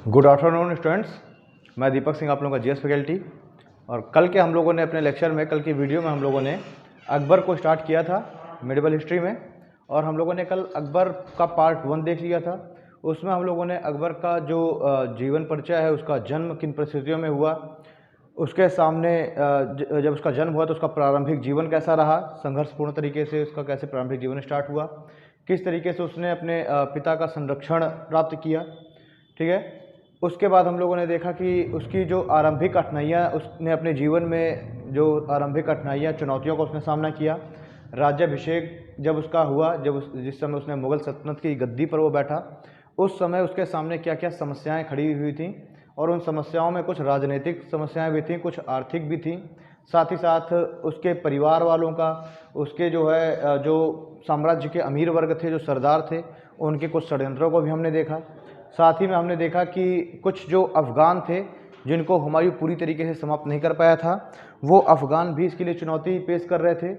Good afternoon students, मैं दीपक सिंह, आप लोगों का जीएस फैकल्टी। और कल के हम लोगों ने अपने लेक्चर में, कल की वीडियो में हम लोगों ने अकबर को स्टार्ट किया था मेडिवल हिस्ट्री में। और हम लोगों ने कल अकबर का पार्ट 1 देख लिया था। उसमें हम लोगों ने अकबर का जो जीवन परिचय है, उसका जन्म किन परिस्थितियों में हुआ, उसके सामने जब उसका जन्म हुआ तो उसका प्रारंभिक जीवन कैसा रहा, संघर्षपूर्ण तरीके से उसका कैसे प्रारंभिक जीवन स्टार्ट हुआ, किस तरीके से उसने अपने पिता का संरक्षण प्राप्त किया। ठीक है। उसके बाद हम लोगों ने देखा कि उसकी जो आरंभिक कठिनाइयाँ, उसने अपने जीवन में जो आरंभिक कठिनाइयाँ, चुनौतियों का उसने सामना किया। राज्याभिषेक जब उसका हुआ, जिस समय उसने मुग़ल सल्तनत की गद्दी पर वो बैठा, उस समय उसके सामने क्या क्या समस्याएं खड़ी हुई थी। और उन समस्याओं में कुछ राजनीतिक समस्याएं भी थीं, कुछ आर्थिक भी थीं। साथ ही साथ उसके परिवार वालों का, उसके जो साम्राज्य के अमीर वर्ग थे, जो सरदार थे, उनके कुछ षड्यंत्रों को भी हमने देखा। साथ ही में हमने देखा कि कुछ जो अफ़गान थे, जिनको हुमायूं पूरी तरीके से समाप्त नहीं कर पाया था, वो अफ़गान भी इसके लिए चुनौती पेश कर रहे थे।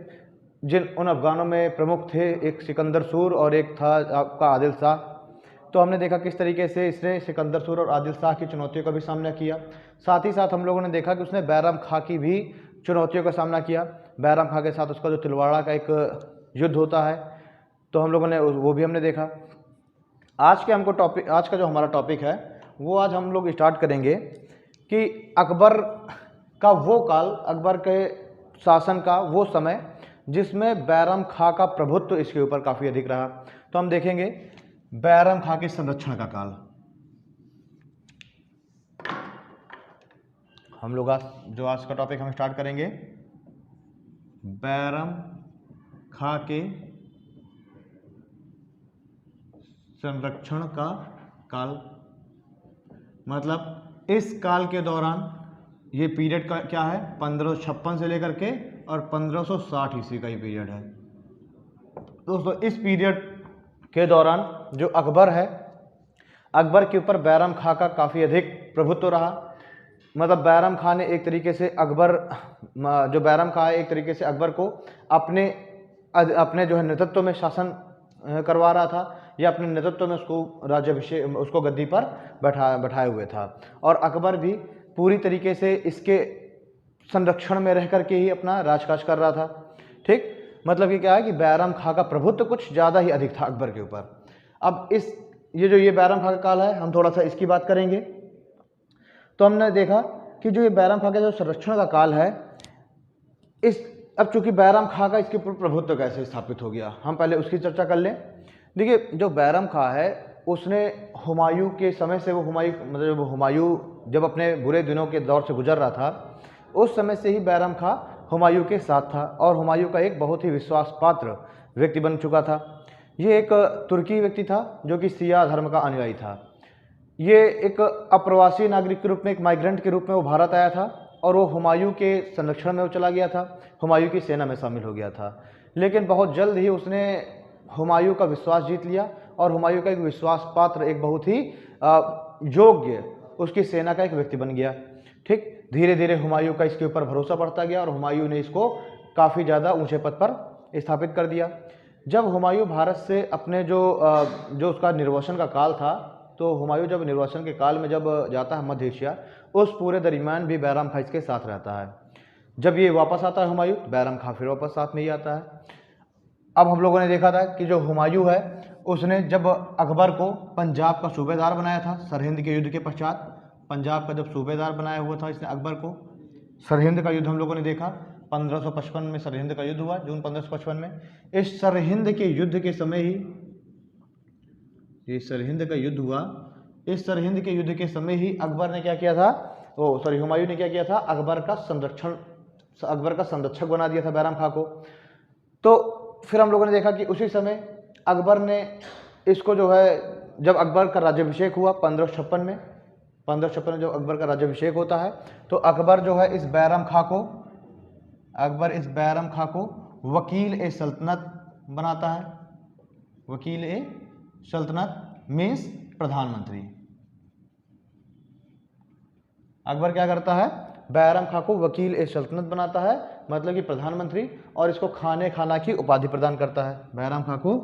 उन अफ़गानों में प्रमुख थे एक सिकंदर सूर और एक था आपका आदिल शाह। तो हमने देखा किस तरीके से इसने सिकंदर सूर और आदिल शाह की चुनौतियों का भी सामना किया। साथ ही साथ हम लोगों ने देखा कि उसने बैरम खां की भी चुनौतियों का सामना किया। बैरम खां के साथ उसका जो तिलवाड़ा का एक युद्ध होता है, तो हम लोगों ने वो भी हमने देखा। आज का जो हमारा टॉपिक है, वो आज हम लोग स्टार्ट करेंगे कि अकबर का वो काल, अकबर के शासन का वो समय जिसमें बैरम खां का प्रभुत्व इसके ऊपर काफ़ी अधिक रहा। तो हम देखेंगे बैरम खां के संरक्षण का काल। हम लोग आज का टॉपिक हम स्टार्ट करेंगे बैरम खां के संरक्षण का काल। मतलब इस काल के दौरान, ये पीरियड का क्या है, 1556 से लेकर के और 1560 ईस्वी का ही पीरियड है। दोस्तों, इस पीरियड के दौरान जो अकबर है, अकबर के ऊपर बैरम खां का काफ़ी अधिक प्रभुत्व रहा। मतलब बैरम खां ने एक तरीके से बैरम खां एक तरीके से अकबर को अपने जो है नेतृत्व में शासन करवा रहा था, या अपने नेतृत्व में उसको गद्दी पर बैठाए हुए था। और अकबर भी पूरी तरीके से इसके संरक्षण में रह करके ही अपना राजकाज कर रहा था। ठीक, मतलब कि क्या है कि बैरम खां का प्रभुत्व कुछ ज़्यादा ही अधिक था अकबर के ऊपर। अब ये बैरम खां का काल है, हम थोड़ा सा इसकी बात करेंगे। तो हमने देखा कि जो ये बैरम खां का जो संरक्षण का काल है, अब चूंकि बैरम खां का इसके ऊपर प्रभुत्व कैसे स्थापित हो गया, हम पहले उसकी चर्चा कर लें। देखिए, जो बैरम खां है, उसने हुमायूं के समय से, हुमायूं जब अपने बुरे दिनों के दौर से गुजर रहा था, उस समय से ही बैरम खां हुमायूं के साथ था और हुमायूं का एक बहुत ही विश्वास पात्र व्यक्ति बन चुका था। ये एक तुर्की व्यक्ति था जो कि शिया धर्म का अनुयायी था। ये एक अप्रवासी नागरिक के रूप में, एक माइग्रेंट के रूप में वो भारत आया था और वो हुमायूं के संरक्षण में वो चला गया था, हुमायूं की सेना में शामिल हो गया था। लेकिन बहुत जल्द ही उसने हुमायूं का विश्वास जीत लिया और हुमायूं का एक विश्वास पात्र, एक बहुत ही योग्य उसकी सेना का एक व्यक्ति बन गया। ठीक, धीरे धीरे हुमायूं का इसके ऊपर भरोसा बढ़ता गया और हुमायूं ने इसको काफ़ी ज़्यादा ऊंचे पद पर स्थापित कर दिया। जब हुमायूं भारत से अपने जो उसका निर्वासन का काल था, तो हुमायूं जब निर्वासन के काल में जब जाता है मध्य एशिया, उस पूरे दरमियान भी बैरम खां इसके साथ रहता है। जब ये वापस आता है हुमायूं, बैरम खां फिर वापस साथ में ही आता है। अब हम लोगों ने देखा था कि जो हुमायूं है, उसने जब अकबर को पंजाब का सूबेदार बनाया था सरहिंद के युद्ध के पश्चात, पंजाब का जब सूबेदार बनाया हुआ था इसने अकबर को। सरहिंद का युद्ध हम लोगों ने देखा, 1555 में सरहिंद का युद्ध हुआ, जून 1555 में। इस सरहिंद के युद्ध के समय ही सरहिंद का युद्ध हुआ। इस सरहिंद के युद्ध के समय ही अकबर ने क्या किया था, हुमायूं ने क्या किया था, अकबर का संरक्षक बना दिया था बैरम खां को। तो फिर हम लोगों ने देखा कि उसी समय अकबर ने इसको जो है, जब अकबर का राज्याभिषेक हुआ 1556 में जब अकबर का राज्याभिषेक होता है, तो अकबर जो है इस बैरम खां को वकील ए सल्तनत बनाता है। वकील ए सल्तनत मीन्स प्रधानमंत्री। अकबर क्या करता है, बैरम खां को वकील ए सल्तनत बनाता है, मतलब कि प्रधानमंत्री, और इसको खाने खाना की उपाधि प्रदान करता है। बैरम खां को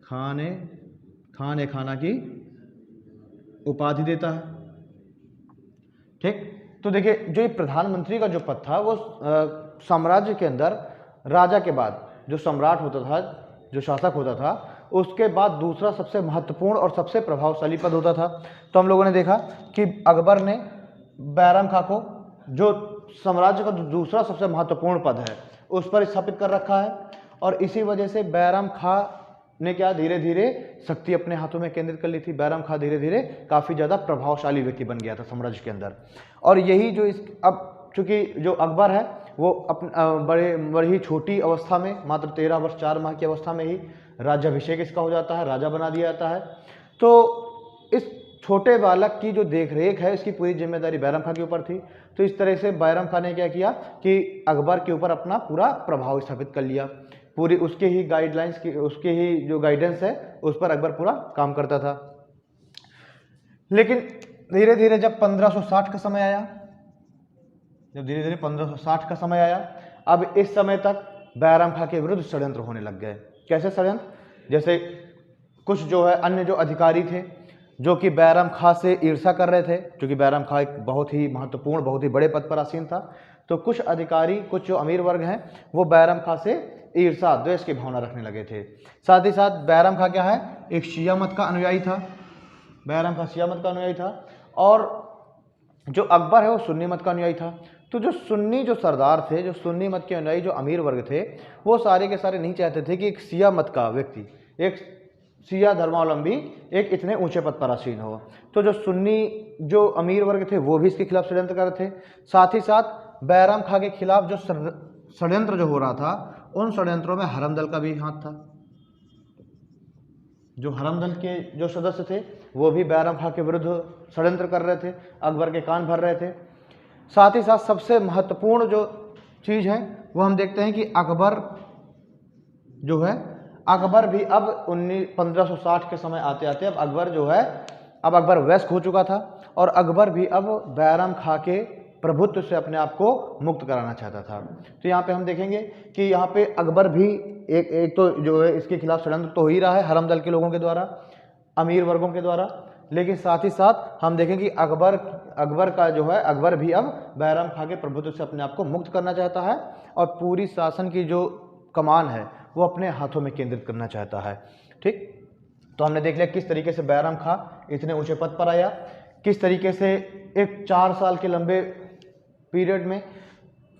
खाने खाना की उपाधि देता है। ठीक, तो देखिए जो ये प्रधानमंत्री का जो पद था वो साम्राज्य के अंदर राजा के बाद जो सम्राट होता था, जो शासक होता था, उसके बाद दूसरा सबसे महत्वपूर्ण और सबसे प्रभावशाली पद होता था। तो हम लोगों ने देखा कि अकबर ने बैरम खां को, जो साम्राज्य का दूसरा सबसे महत्वपूर्ण पद है, उस पर स्थापित कर रखा है। और इसी वजह से बैरम खां ने क्या धीरे धीरे शक्ति अपने हाथों में केंद्रित कर ली थी। बैरम खां धीरे धीरे काफ़ी ज़्यादा प्रभावशाली व्यक्ति बन गया था साम्राज्य के अंदर। और यही जो अब चूंकि जो अकबर है वो बड़ी ही छोटी अवस्था में, मात्र 13 वर्ष 4 माह की अवस्था में ही राज्याभिषेक इसका हो जाता है, राजा बना दिया जाता है। तो इस छोटे बालक की जो देखरेख है, इसकी पूरी जिम्मेदारी बैरम खां के ऊपर थी। तो इस तरह से बैरम खां ने क्या किया कि अकबर के ऊपर अपना पूरा प्रभाव स्थापित कर लिया। पूरी उसके ही गाइडलाइंस की, उसके ही जो गाइडेंस है उस पर अकबर पूरा काम करता था। लेकिन धीरे धीरे जब 1560 का समय आया, जब धीरे धीरे 1560 का समय आया, अब इस समय तक बैरम खां के विरुद्ध षड्यंत्र होने लग गए। कैसे षड्यंत्र? जैसे कुछ जो है अन्य जो अधिकारी थे जो कि बैरम खां से ईर्ष्या कर रहे थे, क्योंकि बैरम खां एक बहुत ही महत्वपूर्ण, बहुत ही बड़े पद पर आसीन था। तो कुछ अधिकारी, कुछ जो अमीर वर्ग हैं, वो बैरम खां से ईर्ष्या द्वेष की भावना रखने लगे थे। साथ ही साथ बैरम खां क्या है, एक शिया मत का अनुयायी था। बैरम खां शिया मत का अनुयायी था और जो अकबर है वो सुन्नी मत का अनुयायी था। तो जो सुन्नी जो सरदार थे, जो सुन्नी मत के अनुयायी, जो अमीर वर्ग थे, वो सारे के सारे नहीं चाहते थे कि एक शिया मत का व्यक्ति, एक शिया धर्मावलंबी एक इतने ऊंचे पद पर आसीन हो। तो जो सुन्नी जो अमीर वर्ग थे वो भी इसके खिलाफ षड्यंत्र कर रहे थे। साथ ही साथ बैरम खां के खिलाफ जो षड्यंत्र जो हो रहा था, उन षड्यंत्रों में हरम दल का भी हाथ था। जो हरम दल के जो सदस्य थे वो भी बैरम खां के विरुद्ध षड्यंत्र कर रहे थे, अकबर के कान भर रहे थे। साथ ही साथ सबसे महत्वपूर्ण जो चीज़ है वो हम देखते हैं कि अकबर जो है, अकबर भी अब 1560 के समय आते आते अब अकबर जो है, अब अकबर वयस्क हो चुका था और अकबर भी अब बैरम खां के प्रभुत्व से अपने आप को मुक्त कराना चाहता था। तो यहाँ पे हम देखेंगे कि यहाँ पे अकबर भी एक तो जो है इसके खिलाफ षड्यंत्र तो हो ही रहा है हरम दल के लोगों के द्वारा, अमीर वर्गों के द्वारा, लेकिन साथ ही साथ हम देखें कि अकबर का जो है, अकबर भी अब बैरम खां के प्रभुत्व से अपने आप को मुक्त करना चाहता है और पूरी शासन की जो कमान है वो अपने हाथों में केंद्रित करना चाहता है। ठीक, तो हमने देख लिया किस तरीके से बैरम खां इतने ऊंचे पद पर आया, किस तरीके से एक 4 साल के लंबे पीरियड में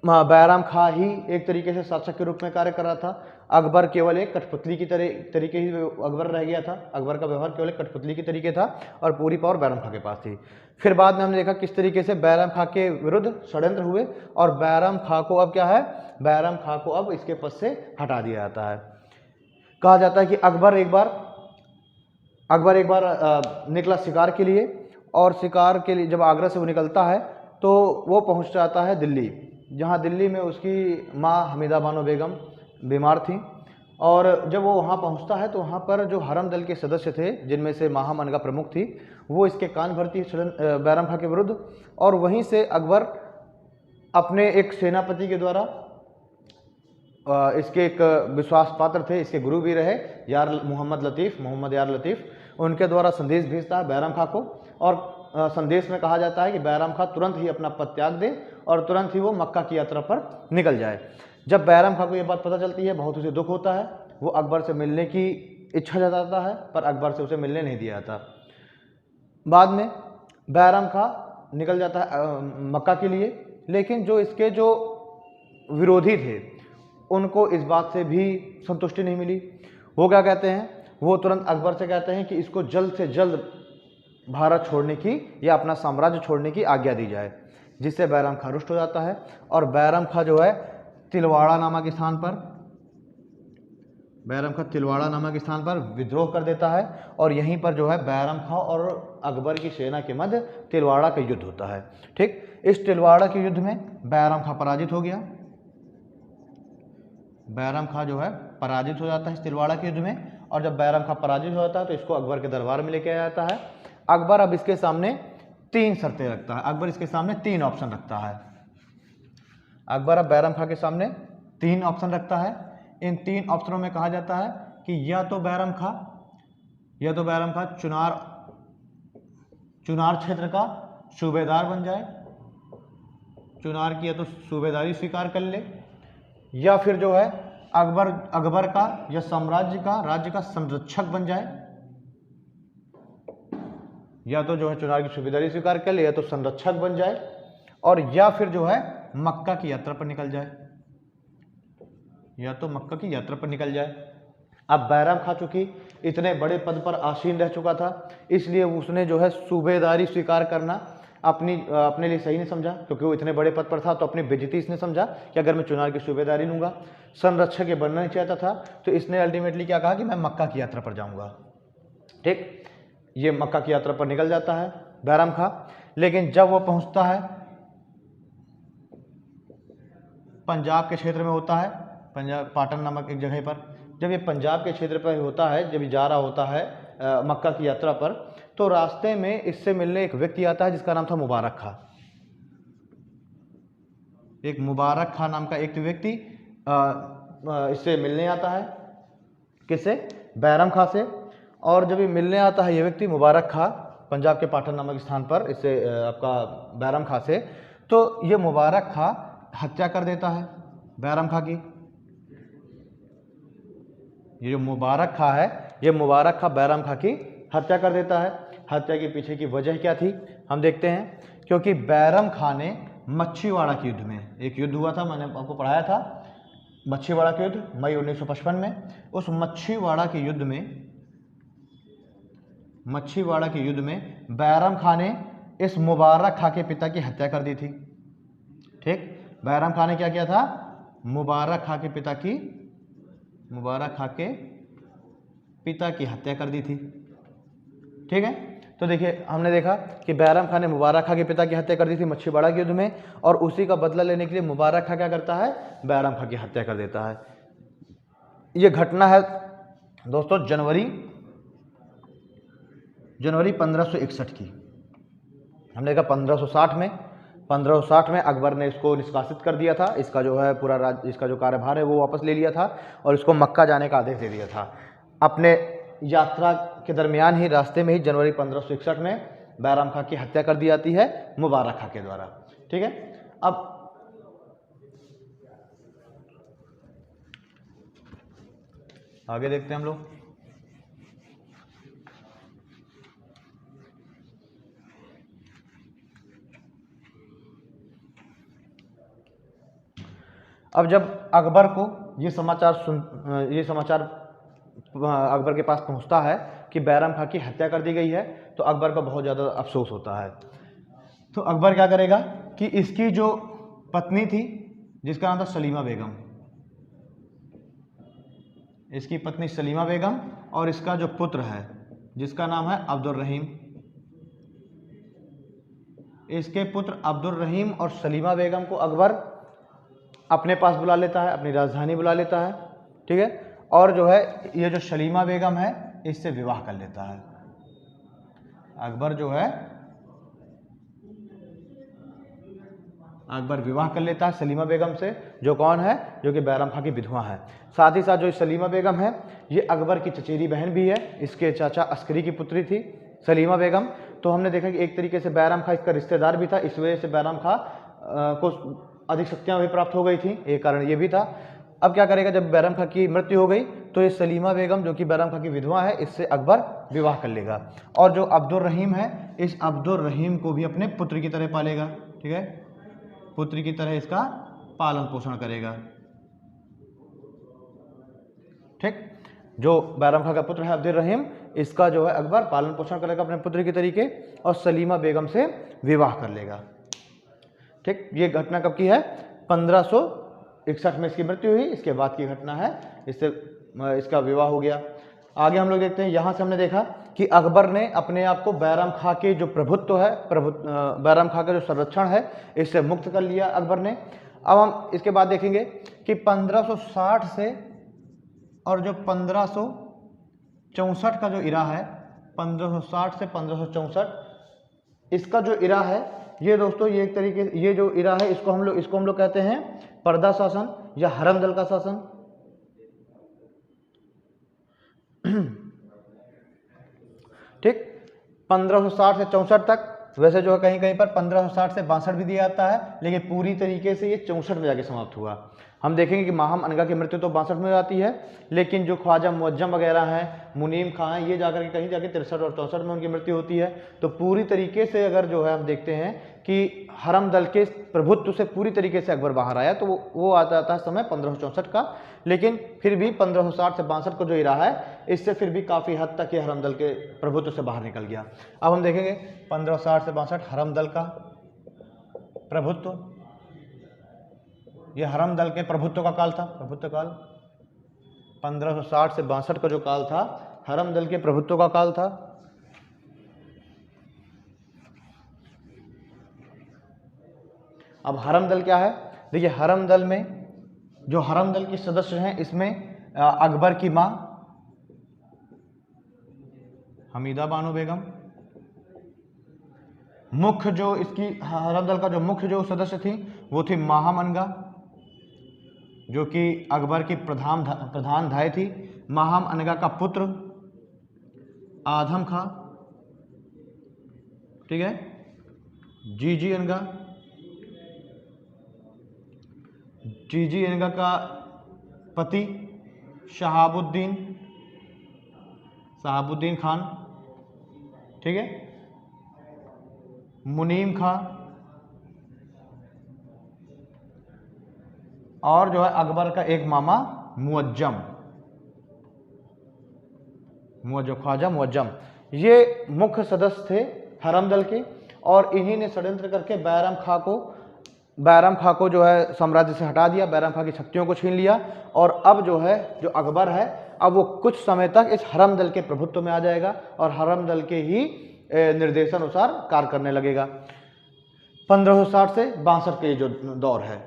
बैरम खां ही एक तरीके से शासक के रूप में कार्य कर रहा था। अकबर केवल एक कठपुतली की तरीके ही अकबर रह गया था। अकबर का व्यवहार केवल एक कठपुतली की तरीके था और पूरी पावर बैरम खां के पास थी। फिर बाद में हमने देखा किस तरीके से बैरम खां के विरुद्ध षड्यंत्र हुए और बैरम खां को अब क्या है, बैरम खां को अब इसके पद से हटा दिया जाता है। कहा जाता है कि अकबर एक बार निकला शिकार के लिए और शिकार के लिए जब आगरा से वो निकलता है तो वो पहुंच जाता है दिल्ली, जहां दिल्ली में उसकी माँ हमीदा बानो बेगम बीमार थी। और जब वो वहाँ पहुँचता है तो वहाँ पर जो हरम दल के सदस्य थे, जिनमें से महामनगा प्रमुख थी, वो इसके कान भरती है बैरम खां के विरुद्ध। और वहीं से अकबर अपने एक सेनापति के द्वारा, इसके एक विश्वास पात्र थे, इसके गुरु भी रहे मोहम्मद यार लतीफ़, उनके द्वारा संदेश भेजता है बैरम खां को। और संदेश में कहा जाता है कि बैरम खां तुरंत ही अपना पद त्याग दे और तुरंत ही वो मक्का की यात्रा पर निकल जाए। जब बैरम खां को ये बात पता चलती है, बहुत उसे दुख होता है, वो अकबर से मिलने की इच्छा जताता है, पर अकबर से उसे मिलने नहीं दिया जाता। बाद में बैरम खां निकल जाता है मक्का के लिए, लेकिन जो इसके जो विरोधी थे उनको इस बात से भी संतुष्टि नहीं मिली। वो क्या कहते हैं, वो तुरंत अकबर से कहते हैं कि इसको जल्द से जल्द भारत छोड़ने की या अपना साम्राज्य छोड़ने की आज्ञा दी जाए, जिससे बैरम खां रुष्ट हो जाता है और बैरम खां जो है तिलवाड़ा नामक स्थान पर विद्रोह कर देता है और यहीं पर जो है बैरम खां और अकबर की सेना के मध्य तिलवाड़ा का युद्ध होता है। ठीक, इस तिलवाड़ा के युद्ध में बैरम खां पराजित हो गया। बैरम खां जो है पराजित हो जाता है इस तिलवाड़ा के युद्ध में। और जब बैरम खां पराजित हो जाता है तो इसको अकबर के दरबार में लेके आया जाता है। अकबर अब इसके सामने 3 शर्तें रखता है, अकबर इसके सामने 3 ऑप्शन रखता है। अकबर अब बैरम खां के सामने 3 ऑप्शन रखता है। इन 3 ऑप्शनों में कहा जाता है कि या तो बैरम खां चुनार क्षेत्र का सूबेदार बन जाए, चुनार किया तो सूबेदारी स्वीकार कर ले, या फिर जो है अकबर का या साम्राज्य का राज्य का संरक्षक बन जाए, या तो जो है चुनार की सूबेदारी स्वीकार कर ले या तो संरक्षक बन जाए, और या फिर जो है मक्का की यात्रा पर निकल जाए, या तो मक्का की यात्रा पर निकल जाए। अब बैरम खां चूंकि इतने बड़े पद पर आसीन रह चुका था, इसलिए उसने जो है सूबेदारी स्वीकार करना अपने लिए सही नहीं समझा, क्योंकि वो इतने बड़े पद पर था तो अपनी बेइज्जती इसने समझा कि अगर मैं चुनार की सूबेदारी लूंगा। संरक्षक ये बनना नहीं चाहता था, तो इसने अल्टीमेटली क्या कहा कि मैं मक्का की यात्रा पर जाऊंगा। ठीक, ये मक्का की यात्रा पर निकल जाता है बैरम खां। लेकिन जब वो पहुंचता है पंजाब के क्षेत्र में होता है, पंजाब पाटन नामक एक जगह पर, जब ये पंजाब के क्षेत्र पर होता है, जब ये जा रहा होता है मक्का की यात्रा पर, तो रास्ते में इससे मिलने एक व्यक्ति आता है जिसका नाम था मुबारक खां। एक मुबारक खां नाम का एक व्यक्ति इससे मिलने आता है, किससे? बैरम खां से। और जब ये मिलने आता है ये व्यक्ति मुबारक खां पंजाब के पाटन नामक स्थान पर इससे आपका बैरम खां से, तो ये मुबारक खां हत्या कर देता है बैरम खां की। ये जो मुबारक खां है, ये मुबारक खां बैरम खां की हत्या कर देता है। हत्या के पीछे की वजह क्या थी हम देखते हैं, क्योंकि बैरम खां ने मच्छीवाड़ा के युद्ध में, एक युद्ध हुआ था, मैंने आपको पढ़ाया था मच्छीवाड़ा के युद्ध मई 1955 में। उस मच्छीवाड़ा के युद्ध में बैरम खां ने इस मुबारक खां के पिता की हत्या कर दी थी। ठीक, बैरम खां ने क्या किया था? मुबारक खां के पिता की हत्या कर दी थी। ठीक है, तो देखिए हमने देखा कि बैरम खां ने मुबारक खां के पिता की हत्या कर दी थी मच्छीवाड़ा के युद्ध में, और उसी का बदला लेने के लिए मुबारक खां क्या करता है? बैरम खां की हत्या कर देता है। ये घटना है दोस्तों जनवरी 1561 की। हमने देखा 1560 में अकबर ने इसको निष्कासित कर दिया था, इसका जो है पूरा राज्य, इसका जो कार्यभार है वो वापस ले लिया था, और इसको मक्का जाने का आदेश दे दिया था। अपने यात्रा के दरमियान ही, रास्ते में ही जनवरी 1561 में बैरम खां की हत्या कर दी जाती है मुबारक खां के द्वारा। ठीक है, अब आगे देखते हैं हम लोग। अब जब अकबर को ये समाचार अकबर के पास पहुंचता है कि बैरम खां की हत्या कर दी गई है, तो अकबर को बहुत ज़्यादा अफसोस होता है। तो अकबर क्या करेगा कि इसकी जो पत्नी थी जिसका नाम था सलीमा बेगम, इसकी पत्नी सलीमा बेगम और इसका जो पुत्र है जिसका नाम है अब्दुल रहीम, इसके पुत्र अब्दुल रहीम और सलीमा बेगम को अकबर अपने पास बुला लेता है, अपनी राजधानी बुला लेता है। ठीक है, और जो है ये जो सलीमा बेगम है इससे विवाह कर लेता है। अकबर विवाह कर लेता है सलीमा बेगम से, जो कौन है? जो कि बैरम खां की विधवा है। साथ ही साथ जो सलीमा बेगम है ये अकबर की चचेरी बहन भी है, इसके चाचा अस्करी की पुत्री थी सलीमा बेगम। तो हमने देखा कि एक तरीके से बैरम खां इसका रिश्तेदार भी था, इस वजह से बैरम खां को अधिक शक्तियाँ भी प्राप्त हो गई थी, एक कारण ये भी था। अब क्या करेगा, जब बैरम खां की मृत्यु हो गई तो ये सलीमा बेगम जो कि बैरम खां की विधवा है इससे अकबर विवाह कर लेगा, और जो अब्दुल रहीम है इस अब्दुल रहीम को भी अपने पुत्र की तरह पालेगा। ठीक है, पुत्र की तरह इसका पालन पोषण करेगा। ठीक, जो बैरम खां का पुत्र है अब्दुल रहीम, इसका जो है अकबर पालन पोषण करेगा अपने पुत्र की तरीके, और सलीमा बेगम से विवाह कर लेगा। ठीक, ये घटना कब की है? 1561 में इसकी मृत्यु हुई, इसके बाद की घटना है, इससे इसका विवाह हो गया। आगे हम लोग देखते हैं, यहाँ से हमने देखा कि अकबर ने अपने आप को बैरम खां के जो प्रभुत्व है, बैरम खां का जो संरक्षण है, इससे मुक्त कर लिया अकबर ने। अब हम इसके बाद देखेंगे कि 1560 से और जो 1564 का जो इरा है, 1560 से 1564 इसका जो इरा है, ये दोस्तों ये एक तरीके, ये जो इरा है इसको हम लोग कहते हैं पर्दा शासन या हरम दल का शासन। ठीक, 1560 से 64 तक। वैसे जो है कहीं कहीं पर 1560 से 62 भी दिया जाता है, लेकिन पूरी तरीके से ये 64 में जाके समाप्त हुआ। हम देखेंगे कि माहम अनगा की मृत्यु तो 62 में आती है, लेकिन जो ख्वाजा मुअज्जम वगैरह हैं, मुनीम खां हैं, ये जाकर के कहीं जाके 63 और 64 में उनकी मृत्यु होती है। तो पूरी तरीके से अगर जो है हम देखते हैं कि हरम दल के प्रभुत्व से पूरी तरीके से अकबर बाहर आया, तो वो आता है समय 1564 का। लेकिन फिर भी 1560 से 62 को जो ही रहा है, इससे फिर भी काफ़ी हद तक ये हरम दल के प्रभुत्व से बाहर निकल गया। अब हम देखेंगे 1560 से 62 हरम दल का प्रभुत्व। ये हरम दल के प्रभुत्व का काल था, प्रभुत्व काल 1560 से 62 का जो काल था, हरम दल के प्रभुत्व का काल था। अब हरम दल क्या है? देखिए, हरम दल में जो हरम दल के सदस्य हैं, इसमें अकबर की मां हमीदा बानो बेगम, मुख्य जो इसकी हरम दल का जो मुख्य जो सदस्य थी वो थी माहम अनगा, जो कि अकबर की प्रधान धाय थी। माहम अनगा का पुत्र आदम खां, ठीक है, जीजी अनगा, जीजी अनगा का पति शहाबुद्दीन खान, ठीक है, मुनीम खां, और जो है अकबर का एक मामा मुअज्जम, ख्वाजा मुअज्जम। ये मुख्य सदस्य थे हरम दल के, और इन्हीं ने षड्यंत्र करके बैरम खां को जो है साम्राज्य से हटा दिया, बैरम खां की शक्तियों को छीन लिया। और अब जो है जो अकबर है, अब वो कुछ समय तक इस हरम दल के प्रभुत्व में आ जाएगा और हरम दल के ही निर्देशानुसार कार्य करने लगेगा। 1560 से 62 के जो दौर है।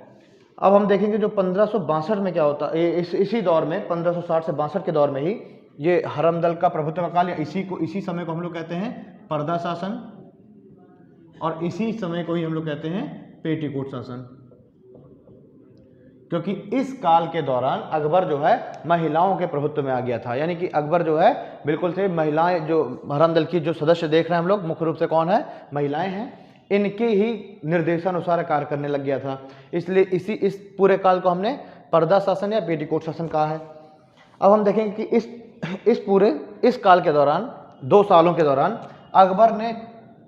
अब हम देखेंगे जो 1562 में क्या होता है, इसी दौर में 1560 से 62 के दौर में ही ये हरम दल का प्रभुत्व का काल, या इसी समय को हम लोग कहते हैं पर्दा शासन, और इसी समय को ही हम लोग कहते हैं पेटीकोट शासन। क्योंकि इस काल के दौरान अकबर जो है महिलाओं के प्रभुत्व में आ गया था, यानी कि अकबर जो है बिल्कुल से महिलाएं, जो हरम दल की जो सदस्य देख रहे हैं हम लोग, मुख्य रूप से कौन है? महिलाएं हैं, इनके ही निर्देशानुसार कार्य करने लग गया था। इसलिए इस पूरे काल को हमने पर्दा शासन या पेटीकोट शासन कहा है। अब हम देखेंगे कि इस काल के दौरान, 2 सालों के दौरान, अकबर ने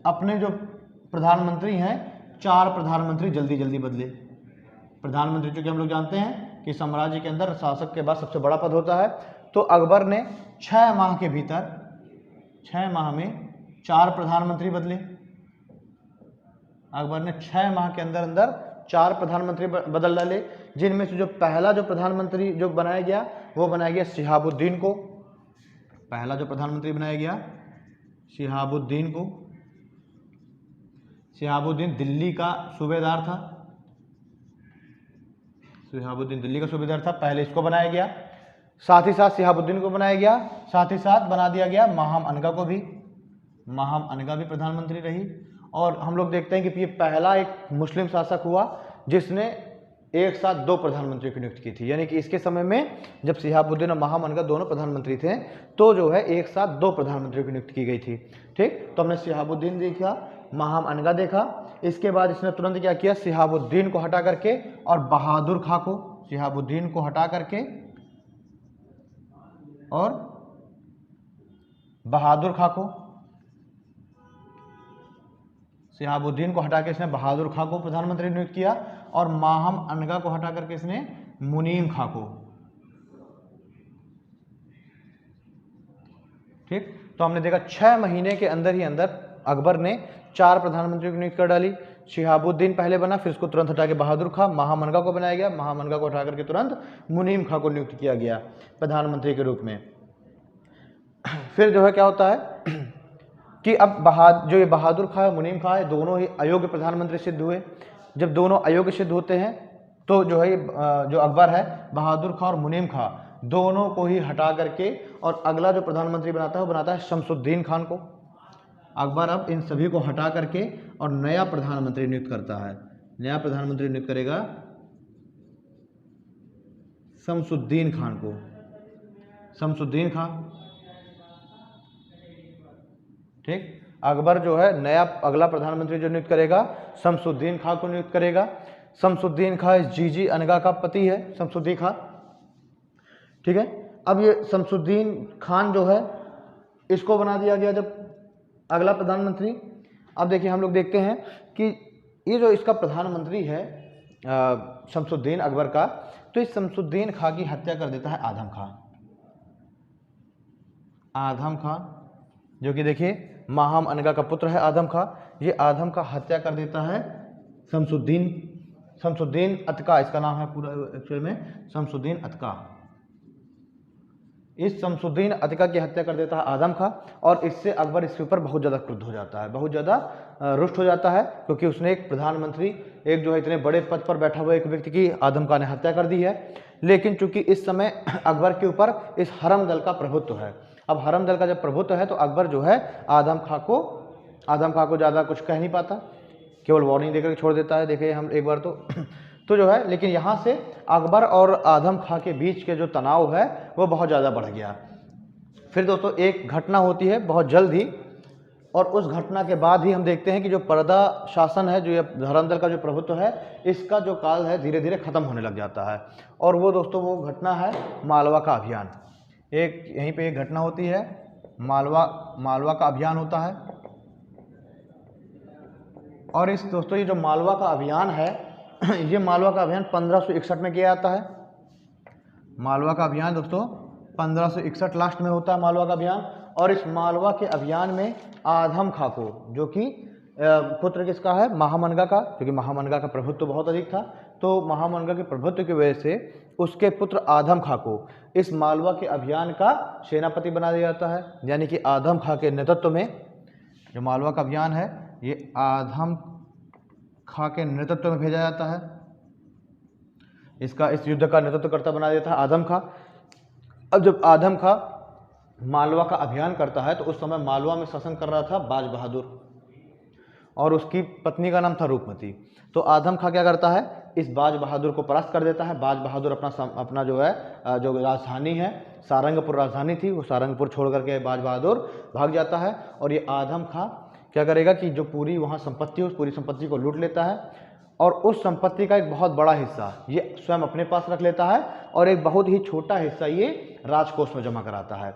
अपने जो प्रधानमंत्री हैं, 4 प्रधानमंत्री जल्दी बदले। प्रधानमंत्री, चूंकि हम लोग जानते हैं कि साम्राज्य के अंदर शासक के बाद सबसे बड़ा पद होता है, तो अकबर ने 6 माह के भीतर, 6 माह में 4 प्रधानमंत्री बदले। अकबर ने 6 माह के अंदर 4 प्रधानमंत्री बदल डाले, जिनमें से जो पहला जो प्रधानमंत्री जो बनाया गया, वो बनाया गया शिहाबुद्दीन को। पहला जो प्रधानमंत्री बनाया गया शिहाबुद्दीन को। शिहाबुद्दीन दिल्ली का सूबेदार था, शिहाबुद्दीन दिल्ली का सूबेदार था, पहले इसको बनाया गया। साथ ही साथ शिहाबुद्दीन को बनाया गया, साथ ही साथ बना दिया गया माहम अनगा को भी। माहम अनगा भी प्रधानमंत्री रही। और हम लोग देखते हैं कि ये पहला एक मुस्लिम शासक हुआ जिसने एक साथ 2 प्रधानमंत्री की नियुक्ति की थी। यानी कि इसके समय में जब शिहाबुद्दीन और माहम अनगा दोनों प्रधानमंत्री थे, तो जो है एक साथ 2 प्रधानमंत्रियों की नियुक्ति की गई थी। ठीक, तो हमने शिहाबुद्दीन देखा, माहम अनगा देखा। इसके बाद इसने तुरंत क्या किया? शिहाबुद्दीन को हटा करके और बहादुर खां को, शिहाबुद्दीन को हटा करके और बहादुर खां को, शिहाबुद्दीन को हटा के इसने बहादुर खां को प्रधानमंत्री नियुक्त किया, और माहम अनगा को हटा करके इसने मुनीम खां को। ठीक, तो हमने देखा 6 महीने के अंदर ही अंदर अकबर ने 4 प्रधानमंत्रियों की नियुक्ति कर डाली। शिहाबुद्दीन पहले बना, फिर उसको तुरंत हटा के बहादुर खां, माहम अनगा को बनाया गया, माहम अनगा को हटा करके तुरंत मुनीम खां को नियुक्त किया गया प्रधानमंत्री के रूप में। फिर जो है क्या होता है कि अब जो ये बहादुर खां है, मुनीम खां है, दोनों ही अयोग्य प्रधानमंत्री सिद्ध हुए। जब दोनों अयोग्य सिद्ध होते हैं, तो जो है जो अकबर है, बहादुर खां और मुनीम खां दोनों को ही हटा करके और अगला जो प्रधानमंत्री बनाता है वो बनाता है शमसुद्दीन खान को। अकबर अब इन सभी को हटा करके और नया प्रधानमंत्री नियुक्त करता है। नया प्रधानमंत्री नियुक्त करेगा शमसुद्दीन खान को, शमसुद्दीन खान। ठीक, अकबर जो है नया अगला प्रधानमंत्री जो नियुक्त करेगा शमसुद्दीन खां को नियुक्त करेगा। शमसुद्दीन खां जीजी अनगा का पति है, शमसुद्दीन खां, ठीक है। अब ये शमसुद्दीन खान जो है इसको बना दिया गया जब अगला प्रधानमंत्री। अब देखिए हम लोग देखते हैं कि ये जो इसका प्रधानमंत्री है शमसुद्दीन अकबर का, तो इस शमसुद्दीन खां की हत्या कर देता है आदम खां। आदम खां जो कि देखिए माहम अनगा का पुत्र है आदम खां, ये आदम का हत्या कर देता है शमसुद्दीन अतका, इसका नाम है पूरा एक्चुअल में शमसुद्दीन अतका। इस शमसुद्दीन अतका की हत्या कर देता है आदम खां, और इससे अकबर इसके ऊपर बहुत ज़्यादा क्रुद्ध हो जाता है, बहुत ज़्यादा रुष्ट हो जाता है, क्योंकि उसने एक प्रधानमंत्री, एक जो है इतने बड़े पद पर बैठा हुआ एक व्यक्ति की आदम खां ने हत्या कर दी है। लेकिन चूंकि इस समय अकबर के ऊपर इस हरम दल का प्रभुत्व है, अब हरम दल का जब प्रभुत्व है तो अकबर जो है आदम खां को ज़्यादा कुछ कह नहीं पाता, केवल वार्निंग देकर छोड़ देता है। देखिए हम एक बार तो जो है, लेकिन यहाँ से अकबर और आदम खां के बीच के जो तनाव है वो बहुत ज़्यादा बढ़ गया। फिर दोस्तों एक घटना होती है बहुत जल्द ही, और उस घटना के बाद ही हम देखते हैं कि जो पर्दा शासन है, जो ये हरम दल का जो प्रभुत्व है, इसका जो काल है धीरे धीरे खत्म होने लग जाता है। और वो दोस्तों वो घटना है मालवा का अभियान। एक यहीं पे एक घटना होती है, मालवा का अभियान होता है। और इस दोस्तों ये जो मालवा का अभियान है ये मालवा का अभियान 1561 में किया जाता है। मालवा का अभियान दोस्तों 1561 लास्ट में होता है मालवा का अभियान। और इस मालवा के अभियान में आदम खां को, जो कि पुत्र किसका है, महामनगा का, क्योंकि महामनगा का प्रभुत्व बहुत अधिक था, तो महामनगा के प्रभुत्व की वजह से उसके पुत्र आदम खां को इस मालवा के अभियान का सेनापति बना दिया जाता है। यानी कि आदम खां के नेतृत्व में जो मालवा का अभियान है ये आदम खां के नेतृत्व में भेजा जाता है। इस युद्ध का नेतृत्वकर्ता बना देता है आदम खां। अब जब आदम खां मालवा का अभियान करता है तो उस समय मालवा में शासन कर रहा था बाज बहादुर, और उसकी पत्नी का नाम था रूपमती। तो आदम खां क्या करता है, इस बाज बहादुर को परास्त कर देता है। बाज बहादुर अपना जो है जो राजधानी है, सारंगपुर राजधानी थी, वो सारंगपुर छोड़ करके बाज बहादुर भाग जाता है। और ये आदम खां क्या करेगा कि जो पूरी वहाँ संपत्ति है उस पूरी संपत्ति को लूट लेता है, और उस संपत्ति का एक बहुत बड़ा हिस्सा ये स्वयं अपने पास रख लेता है, और एक बहुत ही छोटा हिस्सा ये राजकोष में जमा कराता है।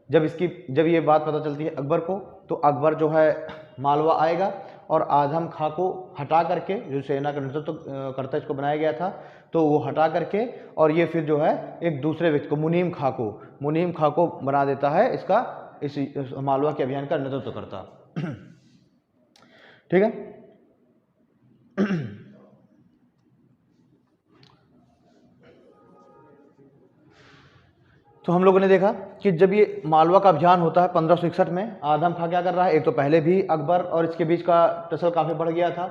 जब ये बात पता चलती है अकबर को, तो अकबर जो है मालवा आएगा और आदम खां को हटा करके, जो सेना का नेतृत्व करता इसको बनाया गया था, तो वो हटा करके और ये फिर जो है एक दूसरे व्यक्ति को मुनीम खां को बना देता है इस मालवा के अभियान का नेतृत्व करता। ठीक है। तो हम लोगों ने देखा कि जब ये मालवा का अभियान होता है 1561 में, आदम खां क्या कर रहा है, एक तो पहले भी अकबर और इसके बीच का टसल काफ़ी बढ़ गया था,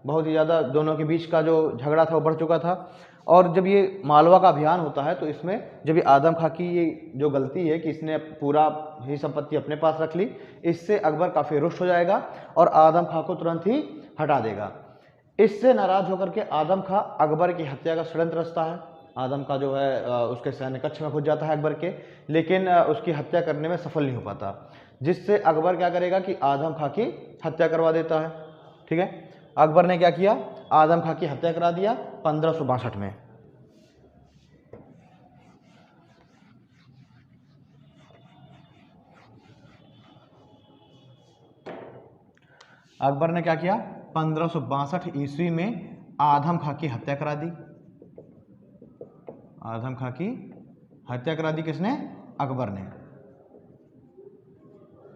बहुत ही ज़्यादा दोनों के बीच का जो झगड़ा था वो बढ़ चुका था। और जब ये मालवा का अभियान होता है तो इसमें जब ये आदम खां की ये जो गलती है कि इसने पूरा ही संपत्ति अपने पास रख ली, इससे अकबर काफ़ी रुष्ट हो जाएगा और आदम खां को तुरंत ही हटा देगा। इससे नाराज होकर के आदम खां अकबर की हत्या का षड्यंत्र रचता है। आदम का जो है उसके सैन्य कक्ष में घुस जाता है अकबर के, लेकिन उसकी हत्या करने में सफल नहीं हो पाता, जिससे अकबर क्या करेगा कि आदम खां की हत्या करवा देता है। ठीक है, अकबर ने क्या किया, आदम खां की हत्या करा दिया 1562 में। अकबर ने क्या किया, 1562 ईस्वी में आदम खां की हत्या करा दी। आदम खां की हत्या करा दी किसने, अकबर ने।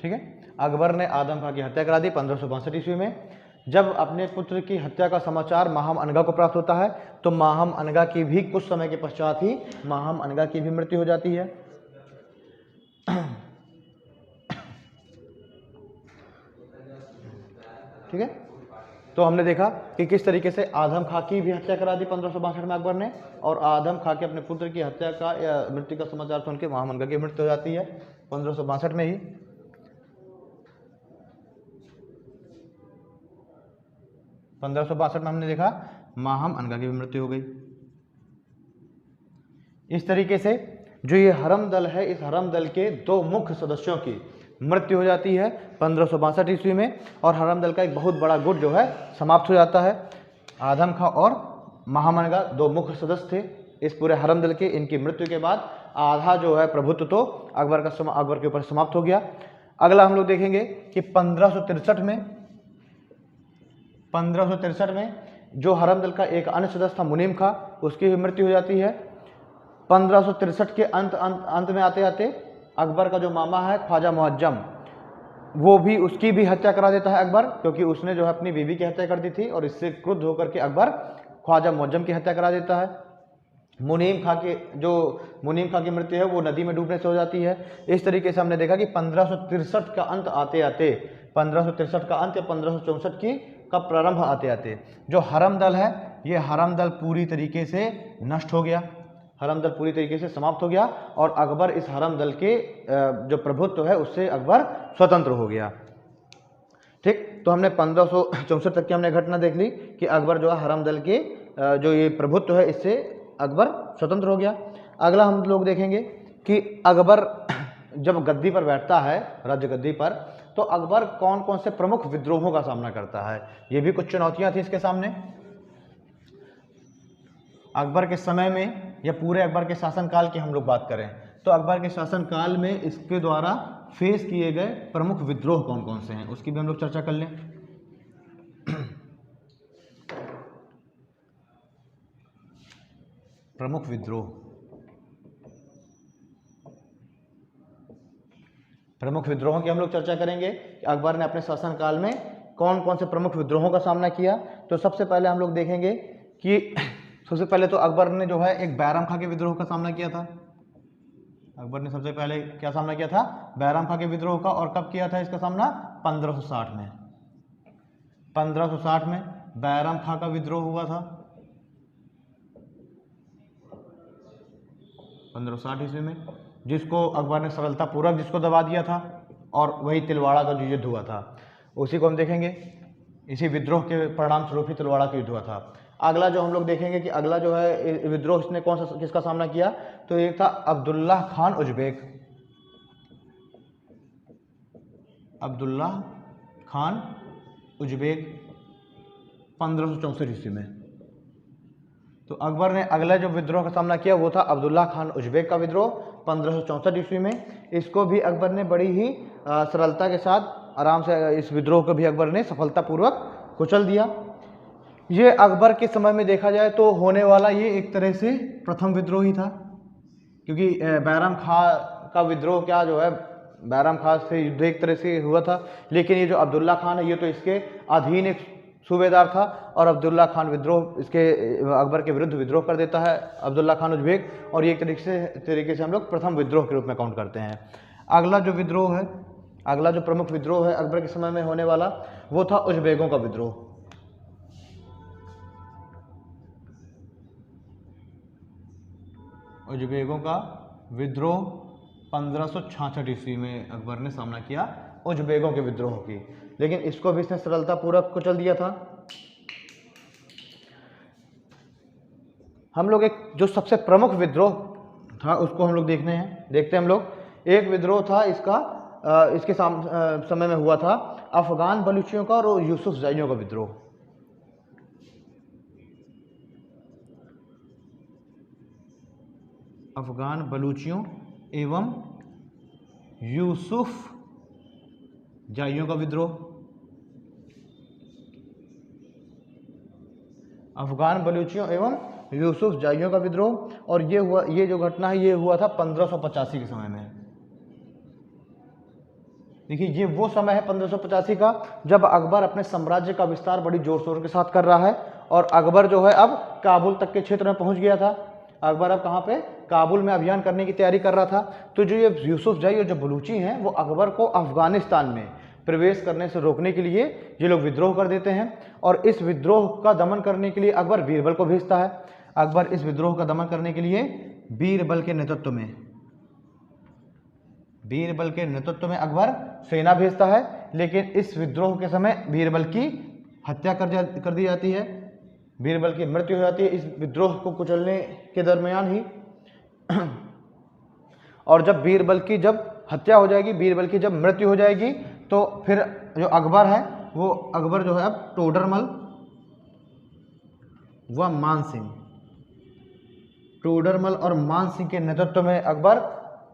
ठीक है, अकबर ने आदम खां की हत्या करा दी 1562 ईस्वी में। जब अपने पुत्र की हत्या का समाचार माहम अनगा को प्राप्त होता है तो माहम अनगा की भी कुछ समय के पश्चात ही माहम अनगा की भी मृत्यु हो जाती है। ठीक है, तो हमने देखा कि किस तरीके से आदम खां की भी हत्या करा दी 1562 में अकबर ने, और आदम खां के अपने पुत्र की हत्या का या मृत्यु का समाचार सुन के माहम अनगा की मृत्यु हो जाती है 1562 में ही। 1562 में हमने देखा माहम अनगा की भी मृत्यु हो गई। इस तरीके से जो ये हरम दल है, इस हरम दल के दो मुख्य सदस्यों की मृत्यु हो जाती है 1562 ईस्वी में, और हरम दल का एक बहुत बड़ा गुट जो है समाप्त हो जाता है। आदम खां और महामनगा 2 मुख्य सदस्य थे इस पूरे हरम दल के। इनकी मृत्यु के बाद आधा जो है प्रभुत्व तो अकबर के ऊपर समाप्त हो गया। अगला हम लोग देखेंगे कि 1563 में जो हरम दल का एक अन्य सदस्य था मुनीम खां, उसकी भी मृत्यु हो जाती है। 1563 के अंत में आते आते अकबर का जो मामा है ख्वाजा मुअज्जम, वो भी उसकी भी हत्या करा देता है अकबर, क्योंकि उसने जो है अपनी बीवी की हत्या कर दी थी, और इससे क्रुद्ध होकर के अकबर ख्वाजा मुअज्जम की हत्या करा देता है। मुनीम खां की मृत्यु है वो नदी में डूबने से हो जाती है। इस तरीके से हमने देखा कि 1563 का अंत आते आते 1563 का अंत या 1564 का प्रारंभ आते आते जो हरम दल है, ये हरम दल पूरी तरीके से नष्ट हो गया, हरम दल पूरी तरीके से समाप्त हो गया, और अकबर इस हरम दल के जो प्रभुत्व है उससे अकबर स्वतंत्र हो गया। ठीक, तो हमने 1564 तक की हमने घटना देख ली कि अकबर जो है हरम दल के जो ये प्रभुत्व है इससे अकबर स्वतंत्र हो गया। अगला हम लोग देखेंगे कि अकबर जब गद्दी पर बैठता है, राज्य गद्दी पर, तो अकबर कौन कौन से प्रमुख विद्रोहों का सामना करता है। ये भी कुछ चुनौतियां थी इसके सामने। अकबर के समय में या पूरे अकबर के शासनकाल की हम लोग बात करें तो अकबर के शासनकाल में इसके द्वारा फेस किए गए प्रमुख विद्रोह कौन कौन से हैं, उसकी भी हम लोग चर्चा कर लें। प्रमुख विद्रोहों की हम लोग चर्चा करेंगे कि अकबर ने अपने शासनकाल में कौन कौन से प्रमुख विद्रोहों का सामना किया। तो सबसे पहले हम लोग देखेंगे कि सबसे पहले तो अकबर ने जो है एक बैरम खां के विद्रोह का सामना किया था। अकबर ने सबसे पहले क्या सामना किया था? बैरम खां के विद्रोह का। और कब किया था इसका सामना? 1560 में। 1560 में बैरम खां का विद्रोह हुआ था 1560 ईस्वी में, जिसको अकबर ने सरलतापूर्वक जिसको दबा दिया था, और वही तिलवाड़ा का जो युद्ध हुआ था उसी को हम देखेंगे। इसी विद्रोह के परिणाम स्वरूप ही तिलवाड़ा का युद्ध हुआ था। अगला जो हम लोग देखेंगे कि अगला जो है विद्रोह इसने कौन सा किसका सामना किया, तो एक था अब्दुल्लाह खान उज्बेक। अब्दुल्लाह खान उज्बेक 1564 ईस्वी में। तो अकबर ने अगला जो विद्रोह का सामना किया वो था अब्दुल्लाह खान उज्बेक का विद्रोह 1564 ईस्वी में। इसको भी अकबर ने बड़ी ही सरलता के साथ आराम से इस विद्रोह को भी अकबर ने सफलतापूर्वक कुचल दिया। ये अकबर के समय में देखा जाए तो होने वाला ये एक तरह से प्रथम विद्रोह ही था, क्योंकि बैरम खां का विद्रोह क्या जो है बैरम खां से युद्ध एक तरह से हुआ था, लेकिन ये जो अब्दुल्ला खान है ये तो इसके अधीन एक सूबेदार था, और अब्दुल्ला खान विद्रोह इसके अकबर के विरुद्ध विद्रोह कर देता है अब्दुल्ला खान उज्बेक, और ये एक तरीके से हम लोग प्रथम विद्रोह के रूप में काउंट करते हैं। अगला जो विद्रोह है, अगला जो प्रमुख विद्रोह है अकबर के समय में होने वाला वो था उज्बेकों का विद्रोह। उज्बेकों का विद्रोह 1566 ईस्वी में अकबर ने सामना किया उज्बेकों के विद्रोह की, लेकिन इसको भी इसने सरलतापूर्वक कुचल दिया था। हम लोग एक जो सबसे प्रमुख विद्रोह था उसको हम लोग देखते हैं हम लोग। एक विद्रोह था इसके समय में हुआ था अफगान बलूचियों का और यूसुफ जाइयों का विद्रोह। अफगान बलूचियों एवं यूसुफ जाइयों का विद्रोह। अफगान बलूचियों एवं यूसुफ जाइयों का विद्रोह, और ये जो घटना है ये हुआ था 1585 के समय में। देखिए ये वो समय है 1585 का जब अकबर अपने साम्राज्य का विस्तार बड़ी जोर शोर के साथ कर रहा है, और अकबर जो है अब काबुल तक के क्षेत्र में पहुंच गया था। अकबर अब कहाँ पे? काबुल में अभियान करने की तैयारी कर रहा था। तो जो ये यूसुफ जाई और जो बलूची हैं वो अकबर को अफगानिस्तान में प्रवेश करने से रोकने के लिए ये लोग विद्रोह कर देते हैं, और इस विद्रोह का दमन करने के लिए अकबर बीरबल को भेजता है। अकबर इस विद्रोह का दमन करने के लिए बीरबल के नेतृत्व में अकबर सेना भेजता है, लेकिन इस विद्रोह के समय बीरबल की हत्या कर दी जाती है, बीरबल की मृत्यु हो जाती है इस विद्रोह को कुचलने के दरमियान ही। और जब बीरबल की हत्या हो जाएगी, बीरबल की जब मृत्यु हो जाएगी, तो फिर जो अकबर है वो अकबर जो है अब टोडरमल व मान सिंह, टोडरमल और मान सिंह के नेतृत्व में अकबर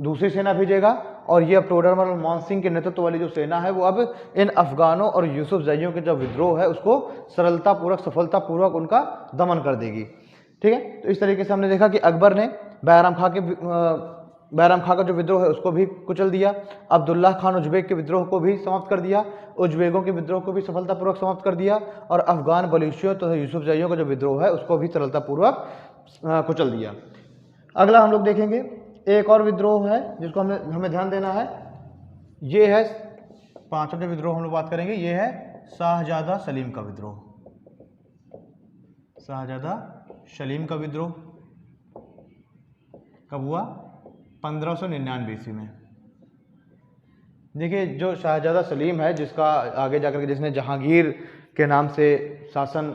दूसरी सेना भेजेगा, और ये अब टोडरमल और मान सिंह के नेतृत्व वाली जो सेना है वो अब इन अफगानों और यूसुफजैयों के जो विद्रोह है उसको सरलतापूर्वक, सफलतापूर्वक उनका दमन कर देगी। ठीक है, तो इस तरीके से हमने देखा कि अकबर ने बैराम खां का जो विद्रोह है उसको भी कुचल दिया, अब्दुल्लाह खान उज्बेक के विद्रोह को भी समाप्त कर दिया, उज्बेकों के विद्रोह को भी सफलतापूर्वक समाप्त कर दिया, और अफगान बलूचियों तथा यूसुफजैयों का जो विद्रोह है उसको भी सरलतापूर्वक कुचल दिया। अगला हम लोग देखेंगे एक और विद्रोह है जिसको हमें ध्यान देना है, ये है पांचवें विद्रोह हम लोग बात करेंगे, ये है शाहजादा सलीम का विद्रोह। शाहजादा सलीम का विद्रोह कब हुआ? 1599 ईस्वी में। देखिए जो शाहजादा सलीम है, जिसका आगे जाकर के जिसने जहांगीर के नाम से शासन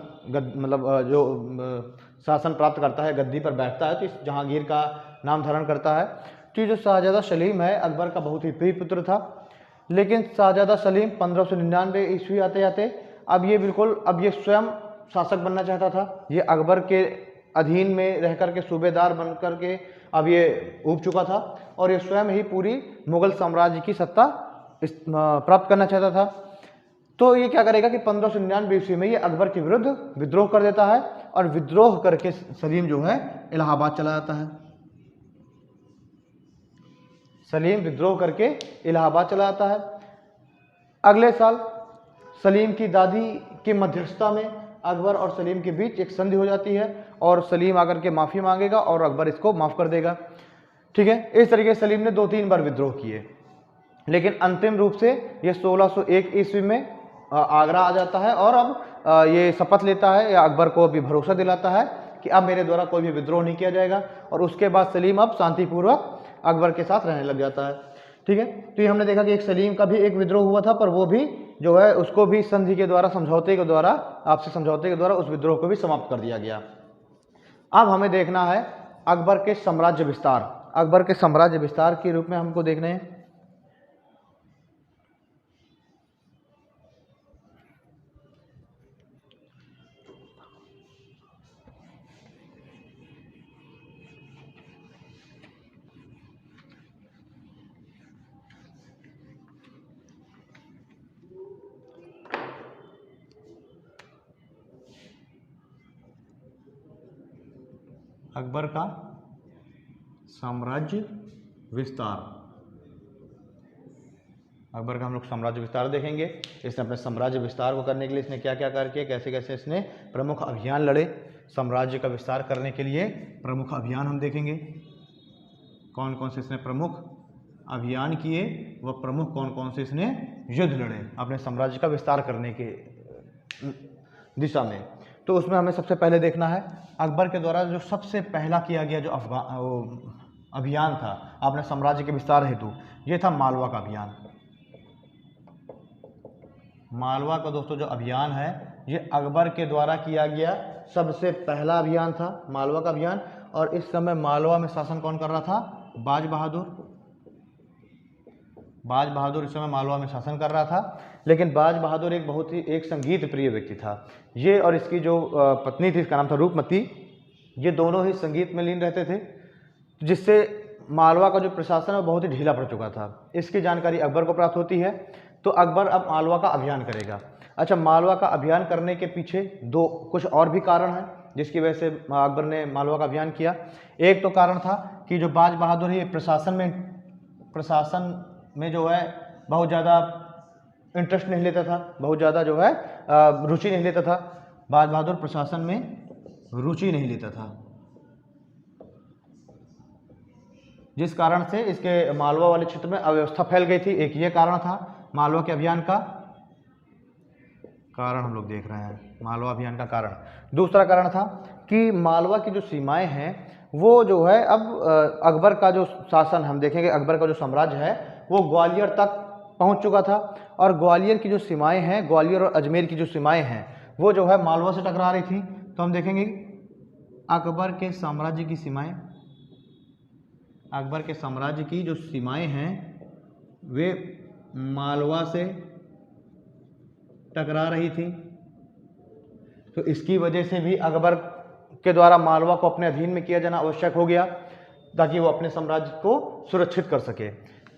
शासन प्राप्त करता है, गद्दी पर बैठता है, तो इस जहांगीर का नाम धारण करता है। तो ये जो शाहजादा सलीम है अकबर का बहुत ही प्रिय पुत्र था, लेकिन शाहजादा सलीम 1599 ईस्वी आते आते अब ये स्वयं शासक बनना चाहता था। ये अकबर के अधीन में रह करके सूबेदार बन करके अब ये ऊब चुका था, और ये स्वयं ही पूरी मुगल साम्राज्य की सत्ता प्राप्त करना चाहता था। तो ये क्या करेगा कि 1599 ईस्वी में ये अकबर के विरुद्ध विद्रोह कर देता है, और विद्रोह करके सलीम जो है इलाहाबाद चला जाता है। सलीम विद्रोह करके इलाहाबाद चला जाता है। अगले साल सलीम की दादी की मध्यस्थता में अकबर और सलीम के बीच एक संधि हो जाती है, और सलीम आकर के माफ़ी मांगेगा और अकबर इसको माफ़ कर देगा। ठीक है, इस तरीके से सलीम ने 2-3 बार विद्रोह किए, लेकिन अंतिम रूप से ये 1601 ईस्वी में आगरा आ जाता है, और अब ये शपथ लेता है या अकबर को भी भरोसा दिलाता है कि अब मेरे द्वारा कोई भी विद्रोह नहीं किया जाएगा, और उसके बाद सलीम अब शांतिपूर्वक अकबर के साथ रहने लग जाता है। ठीक है, तो ये हमने देखा कि एक सलीम का भी एक विद्रोह हुआ था, पर वो भी जो है उसको भी संधि के द्वारा, समझौते के द्वारा, आपसी समझौते के द्वारा उस विद्रोह को भी समाप्त कर दिया गया। अब हमें देखना है अकबर के साम्राज्य विस्तार। अकबर के साम्राज्य विस्तार के रूप में हमको देखने हैं अकबर का साम्राज्य विस्तार। अकबर का हम लोग साम्राज्य विस्तार देखेंगे। इसने अपने साम्राज्य विस्तार को करने के लिए इसने क्या क्या कार्य किए, कैसे कैसे इसने प्रमुख अभियान लड़े। साम्राज्य का विस्तार करने के लिए प्रमुख अभियान हम देखेंगे, कौन कौन से इसने प्रमुख अभियान किए, वह प्रमुख कौन कौन से इसने युद्ध लड़े अपने साम्राज्य का विस्तार करने के दिशा में। तो उसमें हमें सबसे पहले देखना है अकबर के द्वारा जो सबसे पहला किया गया जो अभियान था अपने साम्राज्य के विस्तार हेतु, ये था मालवा का अभियान। मालवा का दोस्तों जो अभियान है ये अकबर के द्वारा किया गया सबसे पहला अभियान था, मालवा का अभियान। और इस समय मालवा में शासन कौन कर रहा था? बाज बहादुर। बाज बहादुर इस समय मालवा में शासन कर रहा था, लेकिन बाज बहादुर एक बहुत ही एक संगीत प्रिय व्यक्ति था। ये और इसकी जो पत्नी थी, इसका नाम था रूपमती, ये दोनों ही संगीत में लीन रहते थे, जिससे मालवा का जो प्रशासन है वो बहुत ही ढीला पड़ चुका था। इसकी जानकारी अकबर को प्राप्त होती है, तो अकबर अब मालवा का अभियान करेगा। अच्छा, मालवा का अभियान करने के पीछे कुछ और भी कारण हैं जिसकी वजह से अकबर ने मालवा का अभियान किया। एक तो कारण था कि जो बाज बहादुर है प्रशासन में जो है बहुत ज़्यादा इंटरेस्ट नहीं लेता था, बहुत ज़्यादा जो है रुचि नहीं लेता था। बाज बहादुर प्रशासन में रुचि नहीं लेता था, जिस कारण से इसके मालवा वाले क्षेत्र में अव्यवस्था फैल गई थी। एक ये कारण था मालवा के अभियान का कारण, हम लोग देख रहे हैं मालवा अभियान का कारण। दूसरा कारण था कि मालवा की जो सीमाएं हैं वो जो है अब अकबर का जो शासन, हम देखेंगे अकबर का जो साम्राज्य है वो ग्वालियर तक पहुंच चुका था, और ग्वालियर की जो सीमाएं हैं, ग्वालियर और अजमेर की जो सीमाएं हैं वो जो है मालवा से टकरा रही थी। तो हम देखेंगे अकबर के साम्राज्य की सीमाएं, अकबर के साम्राज्य की जो सीमाएं हैं वे मालवा से टकरा रही थी। तो इसकी वजह से भी अकबर के द्वारा मालवा को अपने अधीन में किया जाना आवश्यक हो गया ताकि वो अपने साम्राज्य को सुरक्षित कर सके।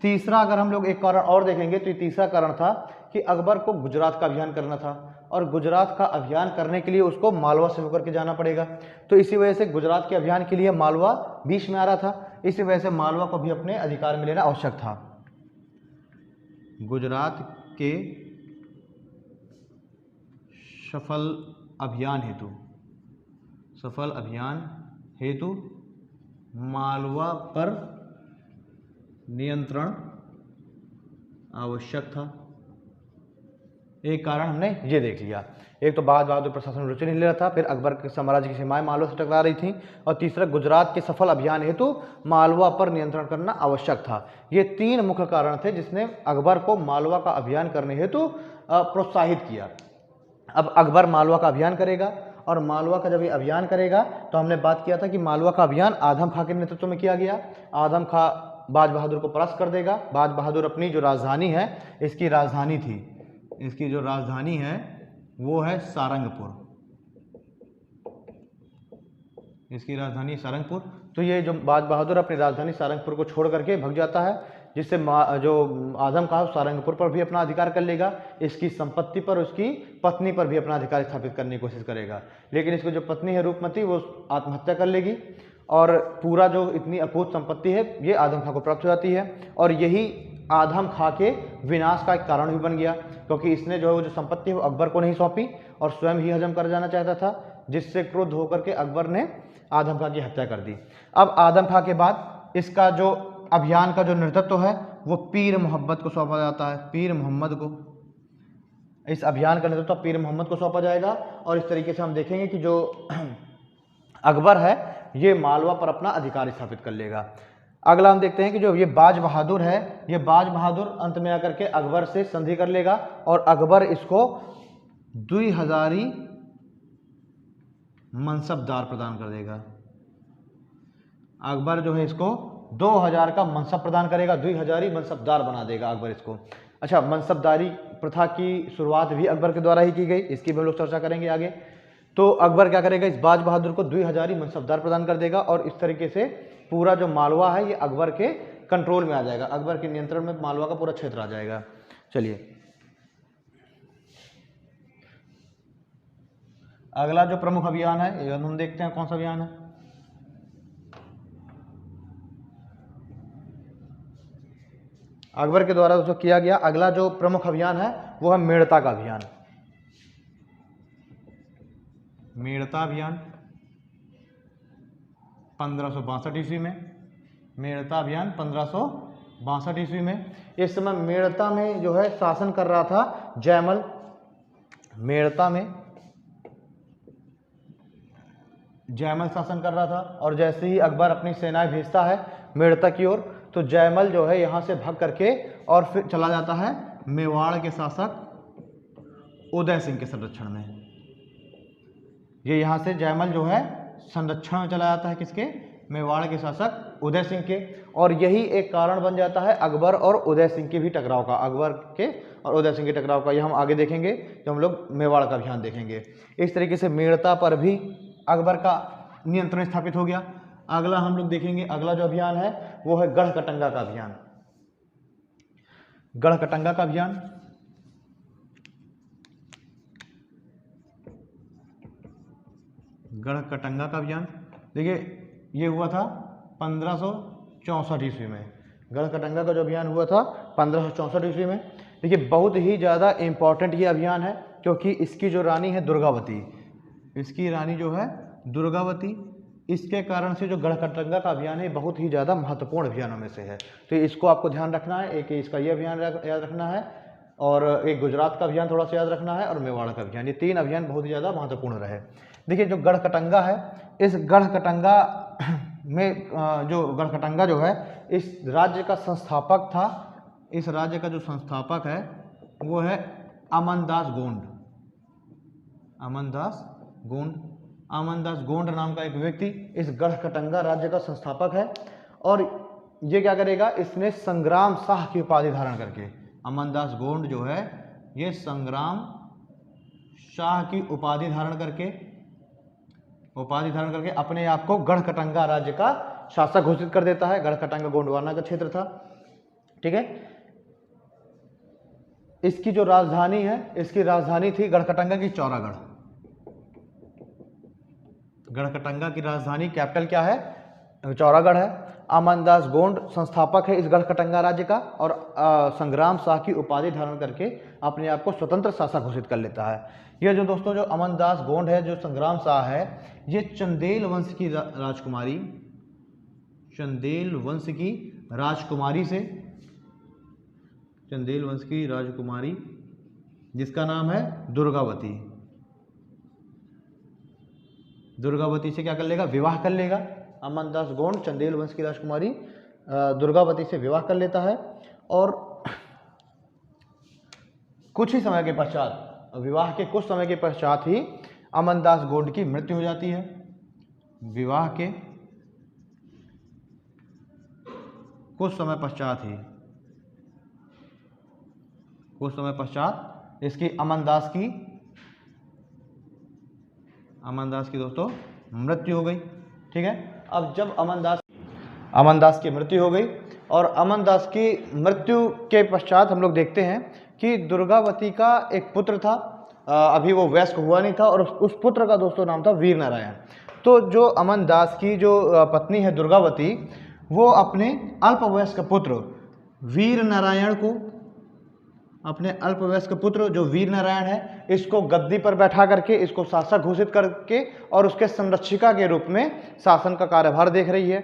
तीसरा अगर हम लोग एक कारण और देखेंगे तो ये तीसरा कारण था कि अकबर को गुजरात का अभियान करना था और गुजरात का अभियान करने के लिए उसको मालवा से होकर के जाना पड़ेगा। तो इसी वजह से गुजरात के अभियान के लिए मालवा बीच में आ रहा था, इसी वजह से मालवा को भी अपने अधिकार में लेना आवश्यक था। गुजरात के सफल अभियान हेतु मालवा पर नियंत्रण आवश्यक था। एक कारण हमने ये देख लिया, एक तो बाज बहादुर प्रशासन में रुचि नहीं ले रहा था, फिर अकबर के साम्राज्य की सीमाएं मालवा से टकरा रही थी, और तीसरा गुजरात के सफल अभियान हेतु मालवा पर नियंत्रण करना आवश्यक था। ये तीन मुख्य कारण थे जिसने अकबर को मालवा का अभियान करने हेतु प्रोत्साहित किया। अब अकबर मालवा का अभियान करेगा, और मालवा का जब ये अभियान करेगा तो हमने बात किया था कि मालवा का अभियान आदम खां के नेतृत्व में किया गया। आदम खां बाज बहादुर को परास्त कर देगा। बाज बहादुर अपनी जो राजधानी है, इसकी जो राजधानी है वो है सारंगपुर, इसकी राजधानी सारंगपुर। तो ये जो बाज बहादुर अपनी राजधानी सारंगपुर को छोड़ करके भग जाता है, जिससे जो आदम खां सारंगपुर पर भी अपना अधिकार कर लेगा, इसकी संपत्ति पर, उसकी पत्नी पर भी अपना अधिकार स्थापित करने की कोशिश करेगा। लेकिन इसकी जो पत्नी है रूपमती, वो आत्महत्या कर लेगी और पूरा जो इतनी अकूत संपत्ति है ये आदम खां को प्राप्त हो जाती है। और यही आदम खां के विनाश का एक कारण भी बन गया, क्योंकि इसने जो है वो जो संपत्ति है वो अकबर को नहीं सौंपी और स्वयं ही हजम कर जाना चाहता था, जिससे क्रुद्ध होकर के अकबर ने आदम खां की हत्या कर दी। अब आदम खां के बाद इसका जो अभियान का जो नेतृत्व है वो पीर मोहम्मद को सौंपा जाता है। पीर मोहम्मद को, इस अभियान का नेतृत्व पीर मोहम्मद को सौंपा जाएगा। और इस तरीके से हम देखेंगे कि जो अकबर है ये मालवा पर अपना अधिकार स्थापित कर लेगा। अगला हम देखते हैं कि जो ये बाज बहादुर है, ये बाज बहादुर अंत में आकर के अकबर से संधि कर लेगा और अकबर इसको 2000 मनसबदार प्रदान कर देगा। अकबर जो है इसको 2000 का मनसब प्रदान करेगा, 2000 मनसबदार बना देगा अकबर इसको। अच्छा, मनसबदारी प्रथा की शुरुआत भी अकबर के द्वारा ही की गई, इसकी भी हम लोग चर्चा करेंगे आगे। तो अकबर क्या करेगा, इस बाज बहादुर को 2000 मनसबदार प्रदान कर देगा और इस तरीके से पूरा जो मालवा है ये अकबर के कंट्रोल में आ जाएगा, अकबर के नियंत्रण में मालवा का पूरा क्षेत्र आ जाएगा। चलिए अगला जो प्रमुख अभियान है ये हम देखते हैं कौन सा अभियान है। अकबर के द्वारा जो किया गया अगला जो प्रमुख अभियान है वो है मेड़ता का अभियान। मेड़ता अभियान 1562 ईस्वी में, मेड़ता अभियान 1562 ईस्वी में। इस समय मेड़ता में जो है शासन कर रहा था जयमल। मेड़ता में जयमल शासन कर रहा था और जैसे ही अकबर अपनी सेनाएं भेजता है मेड़ता की ओर, तो जयमल जो है यहाँ से भाग करके और फिर चला जाता है मेवाड़ के शासक उदय सिंह के संरक्षण में। ये यहाँ से जयमल जो है संरक्षण में चला जाता है किसके, मेवाड़ के शासक उदय सिंह के। और यही एक कारण बन जाता है अकबर और उदय सिंह के भी टकराव का, अकबर के और उदय सिंह के टकराव का। ये हम आगे देखेंगे जब हम लोग मेवाड़ का अभियान देखेंगे। इस तरीके से मेड़ता पर भी अकबर का नियंत्रण स्थापित हो गया। अगला हम लोग देखेंगे, अगला जो अभियान है वो है गढ़कटंगा का अभियान। गढ़कटंगा का अभियान गढ़कटंगा का अभियान देखिए ये हुआ था 1564 ईस्वी में। गढ़कटंगा का जो अभियान हुआ था 1564 ईस्वी में। देखिए बहुत ही ज़्यादा इम्पॉर्टेंट ये अभियान है क्योंकि इसकी जो रानी है दुर्गावती, इसकी रानी जो है दुर्गावती, इसके कारण से जो गढ़कटंगा का अभियान है बहुत ही ज़्यादा महत्वपूर्ण अभियानों में से है। तो इसको आपको ध्यान रखना है, एक इसका ये अभियान याद रखना है और एक गुजरात का अभियान थोड़ा सा याद रखना है और मेवाड़ का अभियान, ये तीन अभियान बहुत ही ज़्यादा महत्वपूर्ण रहे। देखिए जो गढ़कटंगा है, इस गढ़कटंगा में जो गढ़कटंगा जो है इस राज्य का संस्थापक था, इस राज्य का जो संस्थापक है वो है अमनदास गोंड। अमनदास गोंड नाम का एक व्यक्ति इस गढ़कटंगा राज्य का संस्थापक है। और ये क्या करेगा, इसने संग्राम शाह की उपाधि धारण करके, अमनदास गोंड जो है ये संग्राम शाह की उपाधि धारण करके अपने आप को गढ़कटंगा राज्य का शासक घोषित कर देता है। गढ़कटंगा गोंडवाना का क्षेत्र था, ठीक है। इसकी जो राजधानी है, इसकी राजधानी थी गढ़कटंगा की चौरागढ़। गढ़कटंगा की राजधानी कैपिटल क्या है, चौरागढ़ है। अमनदास गोंड संस्थापक है इस गढ़कटंगा राज्य का और संग्राम शाह की उपाधि धारण करके अपने आप को स्वतंत्र शासक घोषित कर लेता है। यह जो दोस्तों जो अमनदास गोंड है, जो संग्राम शाह है, ये चंदेल वंश की राजकुमारी, चंदेल वंश की राजकुमारी से, चंदेल वंश की राजकुमारी जिसका नाम है दुर्गावती, दुर्गावती से क्या कर लेगा, विवाह कर लेगा। अमनदास गोंड चंदेल वंश की राजकुमारी दुर्गावती से विवाह कर लेता है और कुछ ही समय के पश्चात, विवाह के कुछ समय के पश्चात ही अमनदास गोंड की मृत्यु हो जाती है। विवाह के कुछ समय पश्चात इसकी अमनदास की दोस्तों मृत्यु हो गई, ठीक है। अब जब अमनदास की मृत्यु हो गई और अमनदास की मृत्यु के पश्चात हम लोग देखते हैं कि दुर्गावती का एक पुत्र था, अभी वो वयस्क हुआ नहीं था और उस पुत्र का दोस्तों नाम था वीर नारायण। तो जो अमनदास की जो पत्नी है दुर्गावती, वो अपने अल्पवयस्क पुत्र वीर नारायण को, अपने अल्पवयस्क पुत्र जो वीर नारायण है, इसको गद्दी पर बैठा करके, इसको शासक घोषित करके और उसके संरक्षिका के रूप में शासन का कार्यभार देख रही है,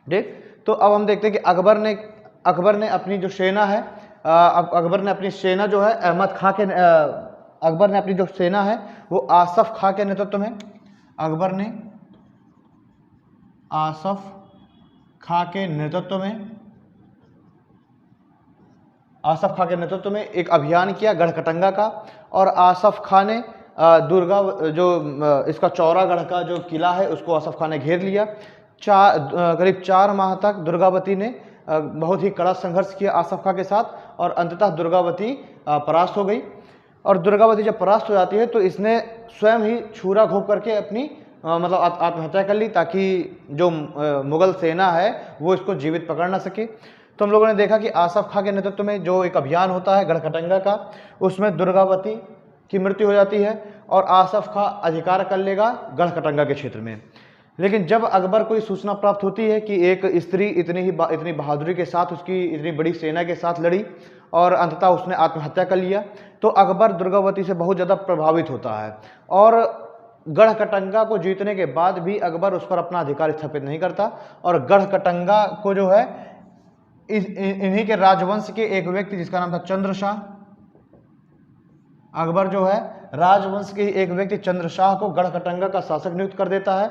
ठीक। तो अब हम देखते हैं कि अकबर ने अपनी जो सेना है, अकबर ने अपनी सेना जो है अकबर ने अपनी जो सेना है वो आसफ खां के नेतृत्व में, अकबर ने आसफ खां के नेतृत्व में एक अभियान किया गढ़कटंगा का और आसफ खां ने इसका चौरागढ़ का जो किला है उसको आसफ खां ने घेर लिया। करीब 4 माह तक दुर्गावती ने बहुत ही कड़ा संघर्ष किया आसफ खां के साथ और अंततः दुर्गावती परास्त हो गई। और दुर्गावती जब परास्त हो जाती है तो इसने स्वयं ही छुरा घोंप करके अपनी मतलब आत्महत्या कर ली ताकि जो मुगल सेना है वो इसको जीवित पकड़ ना सके। तो हम लोगों ने देखा कि आसफ खां के नेतृत्व में जो एक अभियान होता है गढ़कटंगा का, उसमें दुर्गावती की मृत्यु हो जाती है और आसफ खां अधिकार कर लेगा गढ़कटंगा के क्षेत्र में। लेकिन जब अकबर को सूचना प्राप्त होती है कि एक स्त्री इतनी बहादुरी के साथ उसकी इतनी बड़ी सेना के साथ लड़ी और अंततः उसने आत्महत्या कर लिया, तो अकबर दुर्गावती से बहुत ज़्यादा प्रभावित होता है और गढ़कटंगा को जीतने के बाद भी अकबर उस पर अपना अधिकार स्थापित नहीं करता और गढ़कटंगा को जो है इन्हीं के राजवंश के एक व्यक्ति जिसका नाम था चंद्रशाह, अकबर जो है राजवंश के एक व्यक्ति चंद्रशाह को गढ़कटंगा का शासक नियुक्त कर देता है।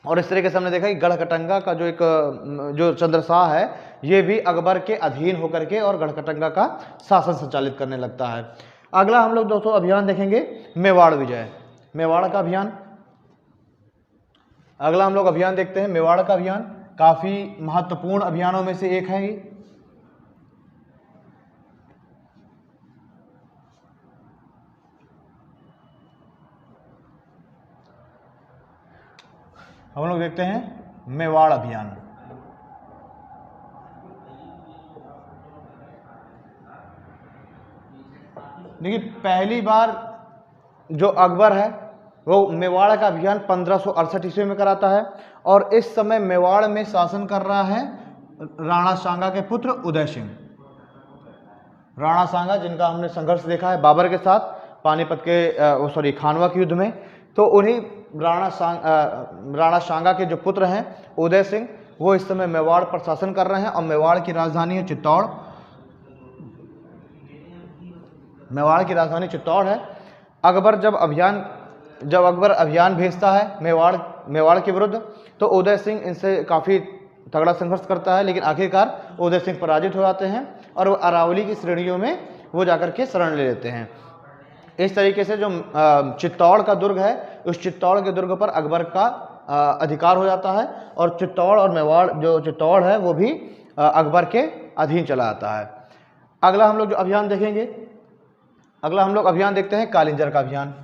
और इस तरीके से हमने देखा कि गढ़कटंगा का जो चंद्रशाह है ये भी अकबर के अधीन होकर के और गढ़कटंगा का शासन संचालित करने लगता है। अगला हम लोग दोस्तों अभियान देखेंगे मेवाड़ विजय, मेवाड़ का अभियान। अगला हम लोग अभियान देखते हैं मेवाड़ का अभियान, काफी महत्वपूर्ण अभियानों में से एक है ये। हम लोग देखते हैं मेवाड़ अभियान। देखिए पहली बार जो अकबर है वो मेवाड़ का अभियान 1568 ईस्वी में कराता है और इस समय मेवाड़ में शासन कर रहा है राणा सांगा के पुत्र उदय सिंह। राणा सांगा जिनका हमने संघर्ष देखा है बाबर के साथ पानीपत के खानवा के युद्ध में, तो उन्हीं राणा सांगा के जो पुत्र हैं उदय सिंह, वो इस समय मेवाड़ पर शासन कर रहे हैं और मेवाड़ की राजधानी है चित्तौड़। मेवाड़ की राजधानी चित्तौड़ है। जब अकबर अभियान भेजता है मेवाड़ के विरुद्ध, तो उदय सिंह इनसे काफ़ी तगड़ा संघर्ष करता है, लेकिन आखिरकार उदय सिंह पराजित हो जाते हैं और वो अरावली की श्रेणियों में वो जाकर के शरण ले लेते हैं। इस तरीके से जो चित्तौड़ का दुर्ग है, उस चित्तौड़ के दुर्ग पर अकबर का अधिकार हो जाता है और चित्तौड़ और मेवाड़, जो चित्तौड़ है वो भी अकबर के अधीन चला जाता है। अगला हम लोग जो अभियान देखेंगे, अगला हम लोग अभियान देखते हैं कालिंजर का अभियान।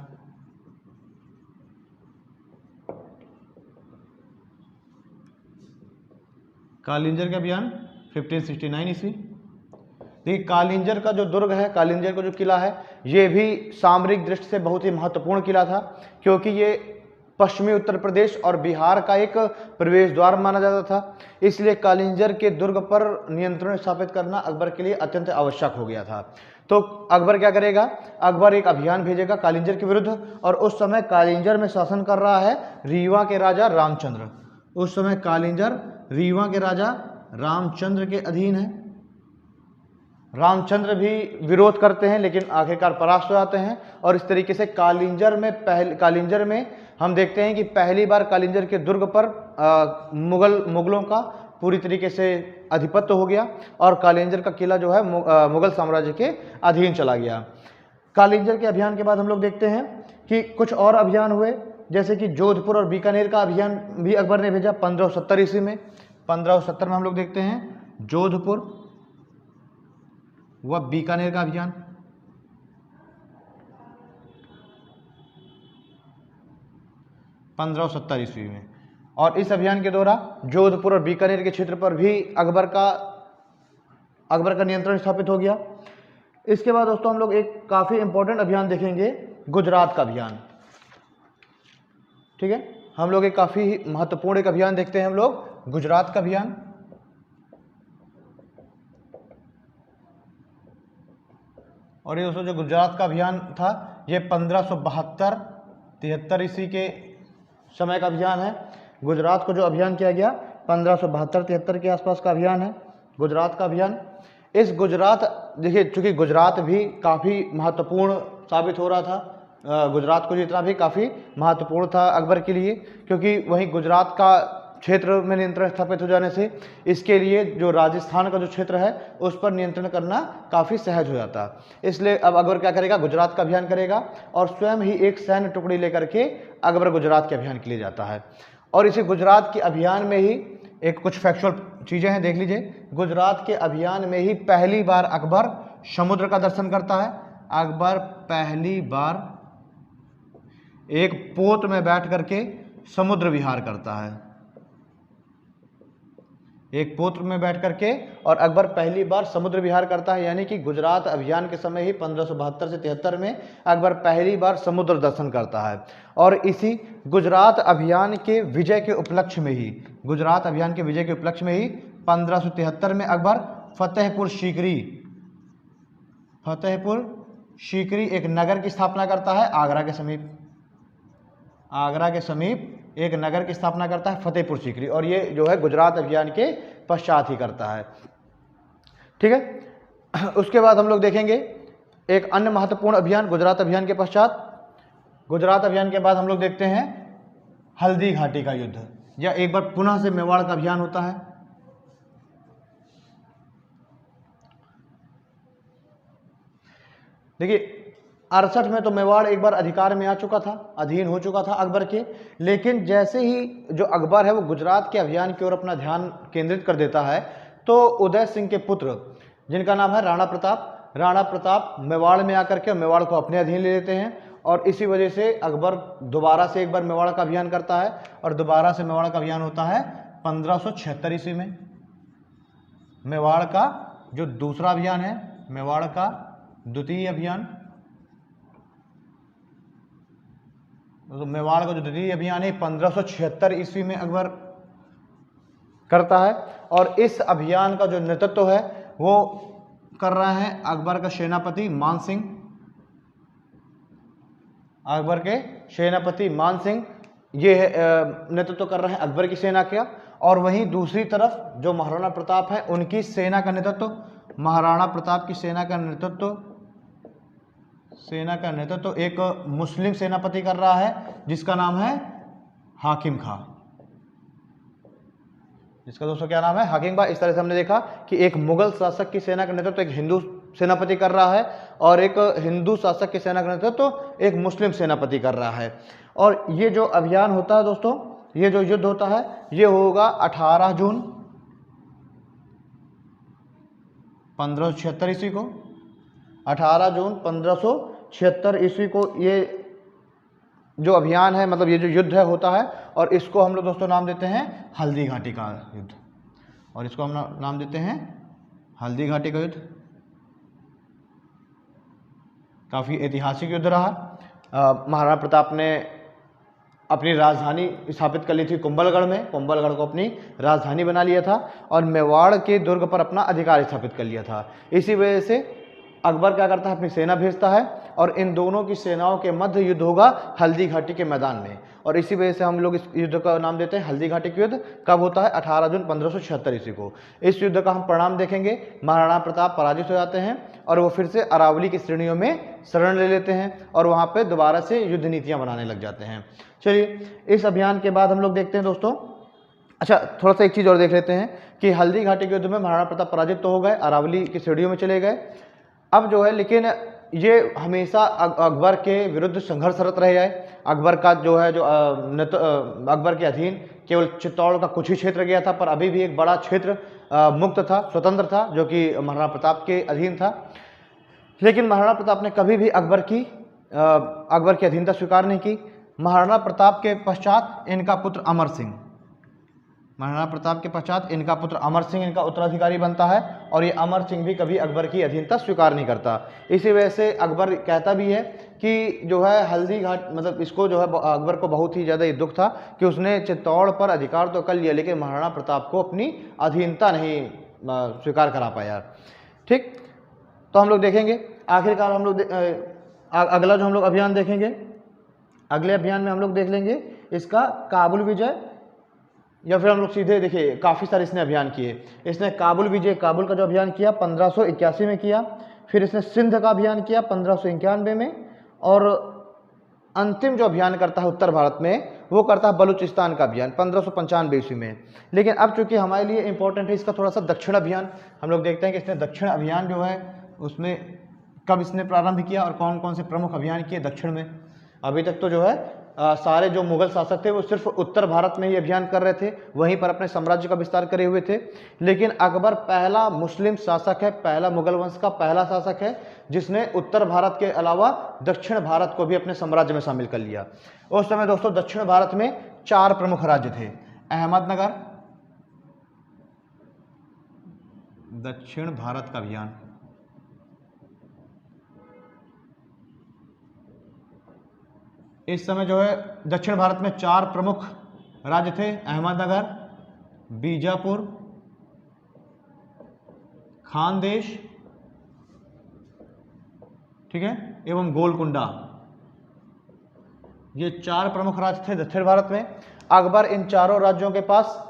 कालिंजर का अभियान 1569 ईस्वी। देखिए कालिंजर का जो दुर्ग है, कालिंजर का जो किला है, ये भी सामरिक दृष्टि से बहुत ही महत्वपूर्ण किला था, क्योंकि ये पश्चिमी उत्तर प्रदेश और बिहार का एक प्रवेश द्वार माना जाता था। इसलिए कालिंजर के दुर्ग पर नियंत्रण स्थापित करना अकबर के लिए अत्यंत आवश्यक हो गया था। तो अकबर क्या करेगा, अकबर एक अभियान भेजेगा कालिंजर के विरुद्ध, और उस समय कालिंजर में शासन कर रहा है रीवा के राजा रामचंद्र। उस समय कालिंजर रीवा के राजा रामचंद्र के अधीन है। रामचंद्र भी विरोध करते हैं लेकिन आखिरकार परास्त हो जाते हैं, और इस तरीके से कालिंजर में हम देखते हैं कि पहली बार कालिंजर के दुर्ग पर मुगलों का पूरी तरीके से आधिपत्य हो गया और कालिंजर का किला जो है मुगल साम्राज्य के अधीन चला गया। कालिंजर के अभियान के बाद हम लोग देखते हैं कि कुछ और अभियान हुए, जैसे कि जोधपुर और बीकानेर का अभियान भी अकबर ने भेजा 1570 ईस्वी में। 1570 में हम लोग देखते हैं जोधपुर व बीकानेर का अभियान। ईस्वी में, और इस अभियान के दौरान जोधपुर और बीकानेर के क्षेत्र पर भी अकबर का नियंत्रण स्थापित हो गया। इसके बाद दोस्तों हम लोग एक काफ़ी इंपॉर्टेंट अभियान देखेंगे, गुजरात का अभियान। ठीक है, हम लोग एक काफ़ी महत्वपूर्ण एक अभियान देखते हैं हम लोग, गुजरात का अभियान। और ये दोस्तों जो गुजरात का अभियान था ये 1572-73 ईस्वी के समय का अभियान है। गुजरात को जो अभियान किया गया 1572-73 के आसपास का अभियान है गुजरात का अभियान। इस गुजरात, देखिए चूँकि गुजरात भी काफ़ी महत्वपूर्ण साबित हो रहा था, गुजरात को जितना भी काफ़ी महत्वपूर्ण था अकबर के लिए, क्योंकि वहीं गुजरात का क्षेत्र में नियंत्रण स्थापित हो जाने से इसके लिए जो राजस्थान का जो क्षेत्र है उस पर नियंत्रण करना काफ़ी सहज हो जाता। इसलिए अब अकबर क्या करेगा, गुजरात का अभियान करेगा और स्वयं ही एक सैन्य टुकड़ी लेकर के अकबर गुजरात के अभियान के लिए जाता है। और इसी गुजरात के अभियान में ही एक कुछ फैक्चुअल चीज़ें हैं, देख लीजिए। गुजरात के अभियान में ही पहली बार अकबर समुद्र का दर्शन करता है। अकबर पहली बार एक पोत में बैठ करके समुद्र विहार करता है, एक पोत में बैठ करके, और अकबर पहली बार समुद्र विहार करता है। यानी कि गुजरात अभियान के समय ही 1572 से 73 में अकबर पहली बार समुद्र दर्शन करता है। और इसी गुजरात अभियान के विजय के उपलक्ष्य में ही, गुजरात अभियान के विजय के उपलक्ष्य में ही 1573 में अकबर फतेहपुर सीकरी एक नगर की स्थापना करता है आगरा के समीप एक नगर की स्थापना करता है फतेहपुर सीकरी, और ये जो है गुजरात अभियान के पश्चात ही करता है। ठीक है, उसके बाद हम लोग देखेंगे एक अन्य महत्वपूर्ण अभियान गुजरात अभियान के पश्चात। गुजरात अभियान के बाद हम लोग देखते हैं हल्दी घाटी का युद्ध, या एक बार पुनः से मेवाड़ का अभियान होता है। देखिए 68 में तो मेवाड़ एक बार अधिकार में आ चुका था, अधीन हो चुका था अकबर के, लेकिन जैसे ही जो अकबर है वो गुजरात के अभियान की ओर अपना ध्यान केंद्रित कर देता है तो उदय सिंह के पुत्र जिनका नाम है राणा प्रताप मेवाड़ में आकर के मेवाड़ को अपने अधीन ले लेते हैं, और इसी वजह से अकबर दोबारा से एक बार मेवाड़ का अभियान करता है, और दोबारा से मेवाड़ का अभियान होता है 1576 ईस्वी में। मेवाड़ का जो दूसरा अभियान है, मेवाड़ का द्वितीय अभियान, तो मेवाड़ का जो द्वितीय अभियान है 1576 ईस्वी में अकबर करता है, और इस अभियान का जो नेतृत्व है वो कर रहे हैं अकबर का सेनापति मान सिंह। अकबर के सेनापति मान सिंह ये नेतृत्व कर रहे हैं अकबर की सेना का, और वहीं दूसरी तरफ जो महाराणा प्रताप है उनकी सेना का नेतृत्व, महाराणा प्रताप की सेना का नेतृत्व एक मुस्लिम सेनापति कर रहा है जिसका नाम है हाकिम खां। जिसका दोस्तों क्या नाम है, हाकिम खां। इस तरह से हमने देखा कि एक मुगल शासक की सेना का नेतृत्व एक हिंदू सेनापति कर रहा है, और एक हिंदू शासक की सेना का नेतृत्व एक मुस्लिम सेनापति कर रहा है। और ये जो अभियान होता है दोस्तों, ये जो युद्ध होता है ये होगा 18 जून 1576 ईस्वी को। 18 जून 1576 ईस्वी को ये जो अभियान है, मतलब ये जो युद्ध है होता है, और इसको हम लोग दोस्तों नाम देते हैं हल्दी घाटी का युद्ध, और इसको हम नाम देते हैं हल्दी घाटी का युद्ध। काफ़ी ऐतिहासिक युद्ध रहा। महाराणा प्रताप ने अपनी राजधानी स्थापित कर ली थी कुंभलगढ़ में, कुंभलगढ़ को अपनी राजधानी बना लिया था और मेवाड़ के दुर्ग पर अपना अधिकार स्थापित कर लिया था। इसी वजह से अकबर क्या करता है, अपनी सेना भेजता है और इन दोनों की सेनाओं के मध्य युद्ध होगा हल्दी घाटी के मैदान में, और इसी वजह से हम लोग इस युद्ध का नाम देते हैं हल्दी घाटी का युद्ध। कब होता है? 18 जून 1576 ईस्वी को। इस युद्ध का हम परिणाम देखेंगे, महाराणा प्रताप पराजित हो जाते हैं और वो फिर से अरावली की श्रेणियों में शरण ले लेते हैं और वहाँ पर दोबारा से युद्ध नीतियाँ बनाने लग जाते हैं। चलिए, इस अभियान के बाद हम लोग देखते हैं दोस्तों, अच्छा थोड़ा सा एक चीज़ और देख लेते हैं कि हल्दी घाटी के युद्ध में महाराणा प्रताप पराजित तो हो गए, अरावली की श्रेणियों में चले गए। अब जो है, लेकिन ये हमेशा अकबर के विरुद्ध संघर्षरत रह जाए। अकबर का जो है अकबर के अधीन केवल चित्तौड़ का कुछ ही क्षेत्र गया था, पर अभी भी एक बड़ा क्षेत्र मुक्त था, स्वतंत्र था, जो कि महाराणा प्रताप के अधीन था। लेकिन महाराणा प्रताप ने कभी भी अकबर की अधीनता स्वीकार नहीं की। महाराणा प्रताप के पश्चात इनका पुत्र अमर सिंह, महाराणा प्रताप के पश्चात इनका पुत्र अमर सिंह इनका उत्तराधिकारी बनता है, और ये अमर सिंह भी कभी अकबर की अधीनता स्वीकार नहीं करता। इसी वजह से अकबर कहता भी है कि जो है हल्दी घाट, मतलब इसको जो है अकबर को बहुत ही ज़्यादा ये दुख था कि उसने चित्तौड़ पर अधिकार तो कर लिया, लेकिन महाराणा प्रताप को अपनी अधीनता नहीं स्वीकार करा पाया। ठीक, तो हम लोग देखेंगे आखिरकार हम लोग अगला जो हम लोग अभियान देखेंगे, अगले अभियान में हम लोग देख लेंगे इसका काबुल विजय, या फिर हम लोग सीधे देखिए काफ़ी सारे इसने अभियान किए। इसने काबुल विजय, काबुल का जो अभियान किया 1581 में किया, फिर इसने सिंध का अभियान किया 1591 में, और अंतिम जो अभियान करता है उत्तर भारत में वो करता है बलूचिस्तान का अभियान 1595 ईस्वी में। लेकिन अब चूंकि हमारे लिए इंपॉर्टेंट है इसका थोड़ा सा दक्षिण अभियान, हम लोग देखते हैं कि इसने दक्षिण अभियान जो है उसमें कब इसने प्रारंभ किया और कौन कौन से प्रमुख अभियान किए दक्षिण में। अभी तक तो जो है सारे जो मुगल शासक थे वो सिर्फ उत्तर भारत में ही अभियान कर रहे थे, वहीं पर अपने साम्राज्य का विस्तार करे हुए थे। लेकिन अकबर पहला मुस्लिम शासक है, पहला मुगल वंश का पहला शासक है जिसने उत्तर भारत के अलावा दक्षिण भारत को भी अपने साम्राज्य में शामिल कर लिया। उस समय दोस्तों दक्षिण भारत में 4 प्रमुख राज्य थे। अहमदनगर, दक्षिण भारत का अभियान, इस समय जो है दक्षिण भारत में 4 प्रमुख राज्य थे, अहमदनगर, बीजापुर, खानदेश, ठीक है, एवं गोलकुंडा। ये 4 प्रमुख राज्य थे दक्षिण भारत में। अकबर इन चारों राज्यों के पास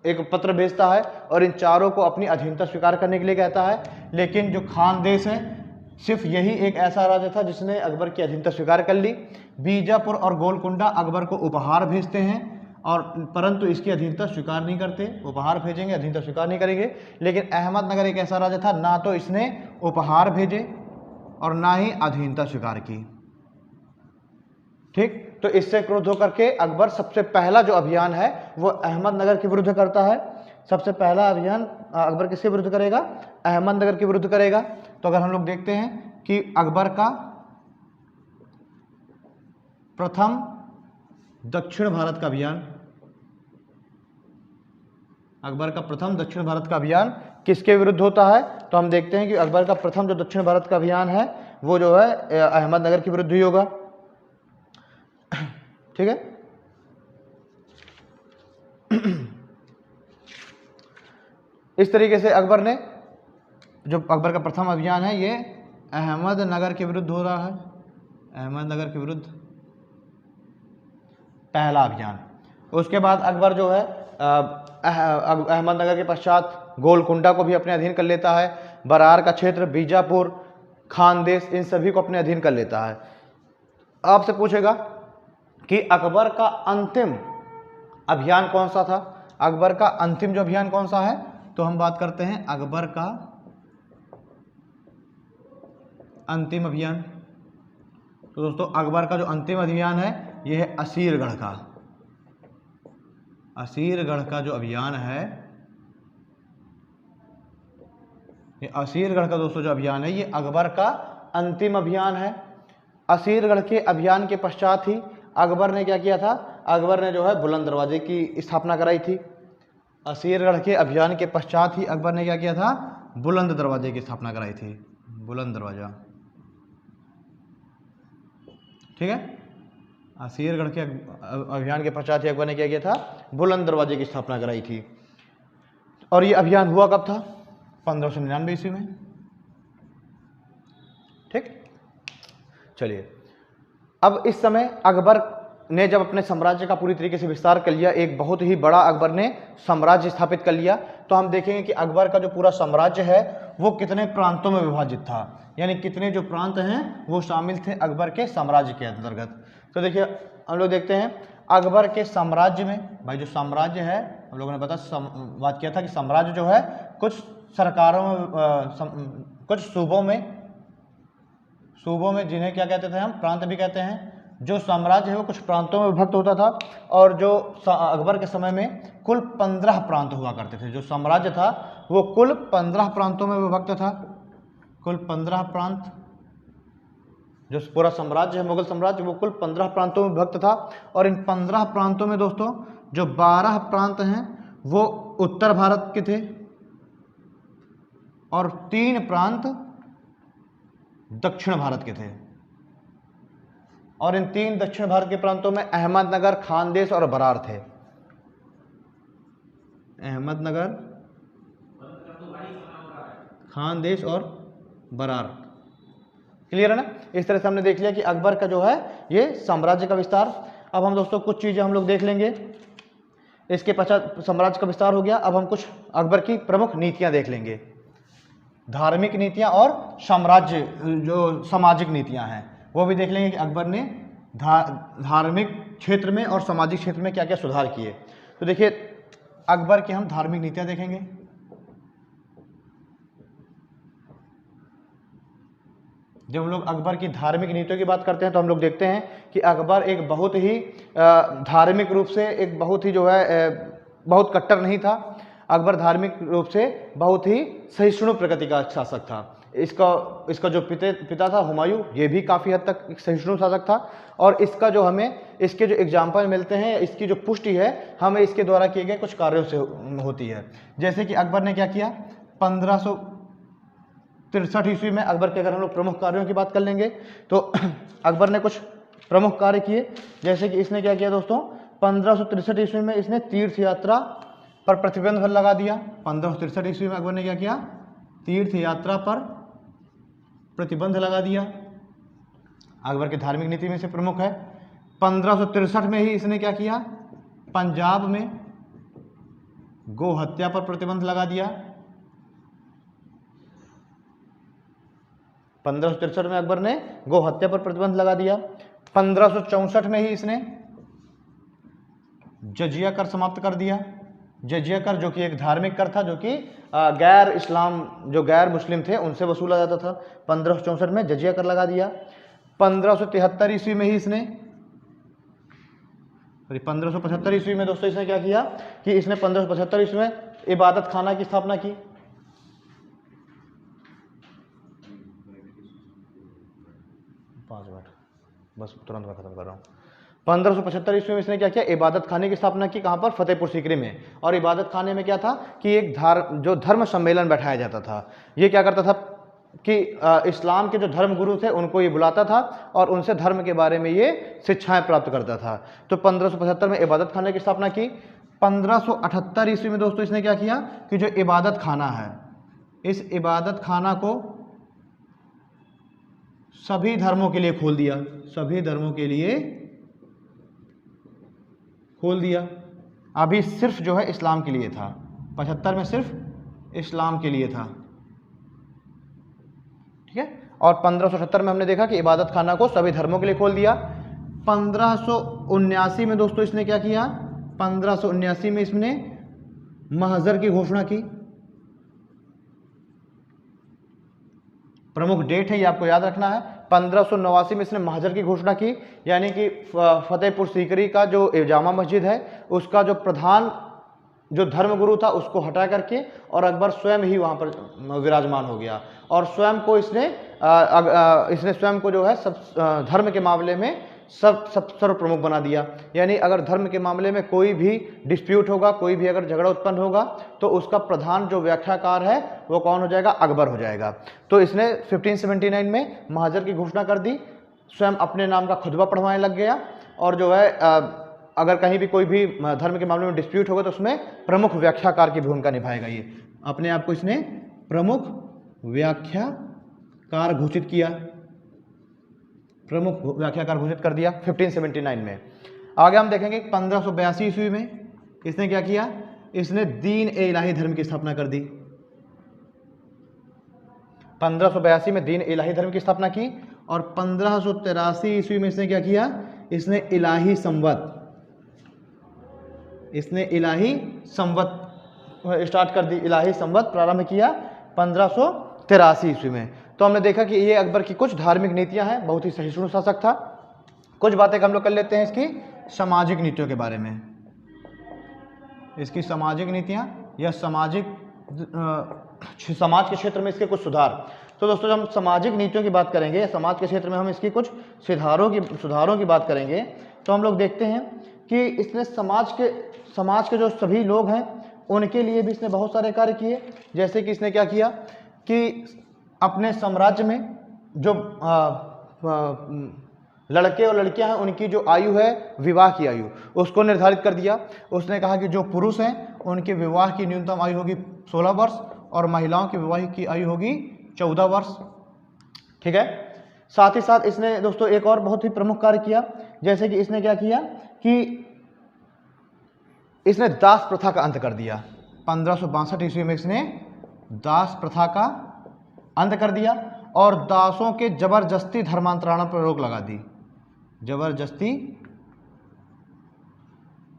एक पत्र भेजता है और इन चारों को अपनी अधीनता स्वीकार करने के लिए कहता है। लेकिन जो खानदेश है सिर्फ यही एक ऐसा राज्य था जिसने अकबर की अधीनता स्वीकार कर ली। बीजापुर और गोलकुंडा अकबर को उपहार भेजते हैं और परंतु इसकी अधीनता स्वीकार नहीं करते। उपहार भेजेंगे, अधीनता स्वीकार नहीं करेंगे। लेकिन अहमदनगर एक ऐसा राज्य था, ना तो इसने उपहार भेजे और ना ही अधीनता स्वीकार की। ठीक, तो इससे क्रुद्ध होकर के अकबर सबसे पहला जो अभियान है वो अहमदनगर के विरुद्ध करता है। सबसे पहला अभियान अकबर किसके विरुद्ध करेगा? अहमदनगर के विरुद्ध करेगा। तो अगर हम लोग देखते हैं कि अकबर का प्रथम दक्षिण भारत का अभियान, अकबर का प्रथम दक्षिण भारत का अभियान किसके विरुद्ध होता है? तो हम देखते हैं कि अकबर का प्रथम जो दक्षिण भारत का अभियान है वो जो है अहमदनगर के विरुद्ध ही होगा। ठीक है, इस तरीके से अकबर ने, जो अकबर का प्रथम अभियान है ये अहमदनगर के विरुद्ध हो रहा है। अहमदनगर के विरुद्ध पहला अभियान। उसके बाद अकबर जो है अहमदनगर के पश्चात गोलकुंडा को भी अपने अधीन कर लेता है। बरार का क्षेत्र, बीजापुर, खानदेश, इन सभी को अपने अधीन कर लेता है। आपसे पूछेगा कि अकबर का अंतिम अभियान कौन सा था? अकबर का अंतिम जो अभियान कौन सा है? तो हम बात करते हैं अकबर का अंतिम अभियान। तो दोस्तों अकबर का जो अंतिम अभियान है ये है असीरगढ़ का। असीरगढ़ का जो अभियान है, ये असीरगढ़ का दोस्तों जो अभियान है, ये अकबर का अंतिम अभियान है। असीरगढ़ के अभियान के पश्चात ही अकबर ने क्या किया था, अकबर ने जो है बुलंद दरवाजे की स्थापना कराई थी। असीरगढ़ के अभियान के पश्चात ही अकबर ने क्या किया था, बुलंद दरवाजे की स्थापना कराई थी, बुलंद दरवाजा। ठीक है, असीरगढ़ के अभियान के पश्चात ही अकबर ने क्या किया था, बुलंद दरवाजे की स्थापना कराई थी। और ये अभियान हुआ कब था, 1599 ईस्वी में। ठीक, चलिए अब इस समय अकबर ने जब अपने साम्राज्य का पूरी तरीके से विस्तार कर लिया, एक बहुत ही बड़ा अकबर ने साम्राज्य स्थापित कर लिया, तो हम देखेंगे कि अकबर का जो पूरा साम्राज्य है वो कितने प्रांतों में विभाजित था, यानी कितने जो प्रांत हैं वो शामिल थे अकबर के साम्राज्य के अंतर्गत। तो देखिए हम लोग देखते हैं अकबर के साम्राज्य में, भाई जो साम्राज्य है हम लोगों ने बात किया था कि साम्राज्य जो है कुछ सरकारों में, कुछ सूबों में जिन्हें क्या कहते थे हम, प्रांत भी कहते हैं। जो साम्राज्य है वो कुछ प्रांतों में विभक्त होता था, और जो अकबर के समय में कुल 15 प्रांत हुआ करते थे। जो साम्राज्य था वो कुल 15 प्रांतों में विभक्त था, कुल 15 प्रांत। जो पूरा साम्राज्य है मुगल साम्राज्य वो कुल 15 प्रांतों में विभक्त था। और इन 15 प्रांतों में दोस्तों जो 12 प्रांत हैं वो उत्तर भारत के थे, और 3 प्रांत दक्षिण भारत के थे। और इन 3 दक्षिण भारत के प्रांतों में अहमदनगर, खानदेश और बरार थे। अहमदनगर, खानदेश और बरार। क्लियर है ना। इस तरह से हमने देख लिया कि अकबर का जो है ये साम्राज्य का विस्तार। अब हम दोस्तों कुछ चीजें हम लोग देख लेंगे। इसके पश्चात साम्राज्य का विस्तार हो गया, अब हम कुछ अकबर की प्रमुख नीतियां देख लेंगे, धार्मिक नीतियां और साम्राज्य जो सामाजिक नीतियां हैं वो भी देख लेंगे कि अकबर ने धार्मिक क्षेत्र में और सामाजिक क्षेत्र में क्या क्या सुधार किए। तो देखिए अकबर की हम धार्मिक नीतियां देखेंगे। जब हम लोग अकबर की धार्मिक नीतियों की बात करते हैं तो हम लोग देखते हैं कि अकबर एक बहुत ही धार्मिक रूप से एक बहुत ही जो है बहुत कट्टर नहीं था। अकबर धार्मिक रूप से बहुत ही सहिष्णु प्रकृति का शासक था। इसका जो पिता था हुमायूं, ये भी काफ़ी हद तक एक सहिष्णु शासक था। और इसका जो हमें इसके जो एग्जाम्पल मिलते हैं, इसकी जो पुष्टि है हमें इसके द्वारा किए गए कुछ कार्यों से होती है। जैसे कि अकबर ने क्या किया, 1563 ईस्वी में अकबर के अगर हम लोग प्रमुख कार्यों की बात कर लेंगे तो अकबर ने कुछ प्रमुख कार्य किए। जैसे कि इसने क्या किया दोस्तों, 1563 ईस्वी में इसने तीर्थ यात्रा पर प्रतिबंध लगा दिया। 1563 ईस्वी में अकबर ने क्या किया, तीर्थ यात्रा पर प्रतिबंध लगा दिया। अकबर की धार्मिक नीति में से प्रमुख है। 1563 में ही इसने क्या किया, पंजाब में गो हत्या पर प्रतिबंध लगा दिया। 1563 में अकबर ने गो हत्या पर प्रतिबंध लगा दिया। 1564 में ही इसने जजिया कर समाप्त कर दिया। जजिया कर जो कि एक धार्मिक कर था, जो कि गैर इस्लाम जो गैर मुस्लिम थे उनसे वसूला जाता था। 1564 में जजिया कर लगा दिया। 1573 ईस्वी में ही इसने 1575 ईस्वी में दोस्तों इसने क्या किया कि इसने 1575 ईस्वी में इबादत खाना की स्थापना की। बस तुरंत मैं खत्म कर रहा हूँ। 1575 ईस्वी में इसने क्या किया, इबादत खाने की स्थापना की। कहाँ पर, फतेहपुर सीकरी में। और इबादत खाने में क्या था कि एक जो धर्म सम्मेलन बैठाया जाता था। ये क्या करता था कि इस्लाम के जो धर्म गुरु थे उनको ये बुलाता था और उनसे धर्म के बारे में ये शिक्षाएं प्राप्त करता था। तो 1575 में इबादत खाने की स्थापना की। 1578 ईस्वी में दोस्तों इसने क्या किया कि जो इबादत खाना है, इस इबादत खाना को सभी धर्मों के लिए खोल दिया। सभी धर्मों के लिए खोल दिया। अभी सिर्फ जो है इस्लाम के लिए था। 75 में सिर्फ इस्लाम के लिए था। ठीक है। और 1578 में हमने देखा कि इबादत खाना को सभी धर्मों के लिए खोल दिया। 1579 में दोस्तों इसने क्या किया, 1579 में इसने महजर की घोषणा की। प्रमुख डेट है ये आपको याद रखना है। 1589 में इसने महाजर की घोषणा की, यानी कि फतेहपुर सीकरी का जो जामा मस्जिद है उसका जो प्रधान जो धर्मगुरु था उसको हटा करके और अकबर स्वयं ही वहाँ पर विराजमान हो गया और स्वयं को इसने स्वयं को जो है सब धर्म के मामले में सब सर्व प्रमुख बना दिया। यानी अगर धर्म के मामले में कोई भी डिस्प्यूट होगा, कोई भी अगर झगड़ा उत्पन्न होगा तो उसका प्रधान जो व्याख्याकार है वो कौन हो जाएगा? अकबर हो जाएगा। तो इसने 1579 में महाजर की घोषणा कर दी, स्वयं अपने नाम का खुतबा पढ़वाने लग गया और जो है अगर कहीं भी कोई भी धर्म के मामले में डिस्प्यूट होगा तो उसमें प्रमुख व्याख्याकार की भूमिका निभाएगा। ये अपने आप को इसने प्रमुख व्याख्याकार घोषित किया, प्रमुख व्याख्याकार घोषित कर दिया 1579 में। आगे हम देखेंगे 1582 ईस्वी में इसने क्या किया? इसने दीन ए इलाही धर्म की स्थापना कर दी। 1582 में दीन इलाही धर्म की स्थापना की और 1583 ईस्वी में इसने क्या किया? इसने इलाही संवत स्टार्ट कर दी, इलाही संवत प्रारंभ किया 1583 ईस्वी में। तो हमने देखा कि ये अकबर की कुछ धार्मिक नीतियां हैं, बहुत ही सहिष्णु शासक था। कुछ बातें हम लोग कर लेते हैं इसकी सामाजिक नीतियों के बारे में। इसकी सामाजिक नीतियां या समाज के क्षेत्र में इसके कुछ सुधार। तो दोस्तों जब हम सामाजिक नीतियों की बात करेंगे, समाज के क्षेत्र में हम इसकी कुछ सुधारों की बात करेंगे तो हम लोग देखते हैं कि इसने समाज के जो सभी लोग हैं उनके लिए भी इसने बहुत सारे कार्य किए। जैसे कि इसने क्या किया कि अपने साम्राज्य में जो लड़के और लड़कियां हैं उनकी जो आयु है विवाह की आयु उसको निर्धारित कर दिया। उसने कहा कि जो पुरुष हैं उनके विवाह की न्यूनतम आयु होगी 16 वर्ष और महिलाओं की विवाह की आयु होगी 14 वर्ष। ठीक है। साथ ही साथ इसने दोस्तों एक और बहुत ही प्रमुख कार्य किया। जैसे कि इसने क्या किया कि इसने दास प्रथा का अंत कर दिया। 1562 ईस्वी में इसने दास प्रथा का अंत कर दिया और दासों के जबरदस्ती धर्मांतरण पर रोक लगा दी। जबरदस्ती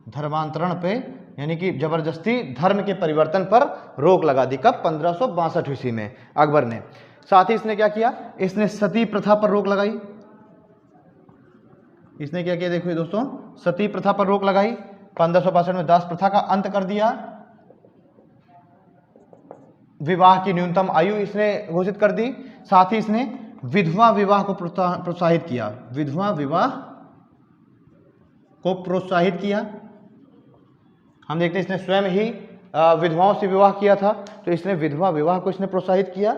धर्मांतरण पे यानी कि जबरदस्ती धर्म के परिवर्तन पर रोक लगा दी। कब? 1562 ईस्वी में अकबर ने। साथ ही इसने क्या किया? इसने सती प्रथा पर रोक लगाई। इसने क्या किया? देखिए दोस्तों, सती प्रथा पर रोक लगाई। 1562 में दास प्रथा का अंत कर दिया। विवाह की न्यूनतम आयु इसने घोषित कर दी। साथ ही इसने विधवा विवाह को प्रोत्साहित किया। विधवा विवाह को प्रोत्साहित किया। हम देखते हैं इसने स्वयं ही विधवाओं से विवाह किया था, तो इसने विधवा विवाह को इसने प्रोत्साहित किया।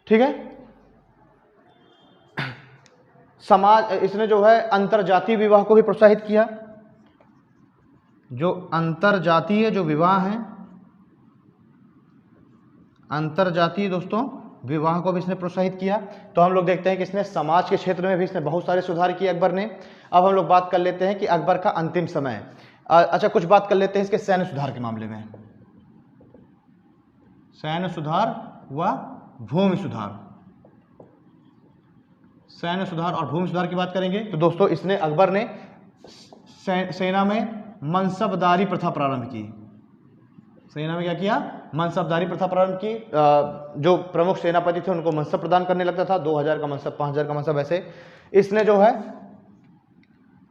ठीक है। इसने जो है अंतरजातीय विवाह को भी प्रोत्साहित किया। जो अंतरजातीय जो विवाह है, अंतरजातीय दोस्तों विवाह को भी इसने प्रोत्साहित किया। तो हम लोग देखते हैं कि इसने समाज के क्षेत्र में भी इसने बहुत सारे सुधार किए अकबर ने। अब हम लोग बात कर लेते हैं कि अकबर का अंतिम समय। अच्छा, कुछ बात कर लेते हैं इसके सैन्य सुधार के मामले में। सैन्य सुधार व भूमि सुधार। सैन्य सुधार और भूमि सुधार की बात करेंगे तो दोस्तों इसने अकबर ने सेना में मनसबदारी प्रथा प्रारंभ की। सेना में क्या किया? मनसबदारी प्रथा प्रारंभ की। जो प्रमुख सेनापति थे उनको मनसब प्रदान करने लगता था। 2000 का मनसब, 5000 का मनसब, ऐसे इसने जो है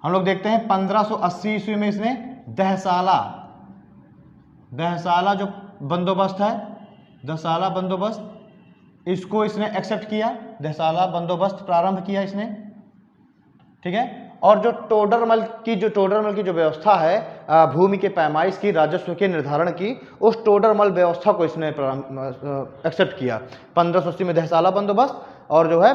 हम लोग देखते हैं 1580 ईस्वी में इसने दहसाला जो बंदोबस्त है, दहसाला बंदोबस्त, इसको इसने एक्सेप्ट किया। दहसाला बंदोबस्त प्रारंभ किया इसने। ठीक है। और जो टोडरमल की जो व्यवस्था है भूमि के पैमाइश की, राजस्व के निर्धारण की, उस टोडरमल व्यवस्था को इसने एक्सेप्ट किया। 1580 में दहसाला बंदोबस्त और जो है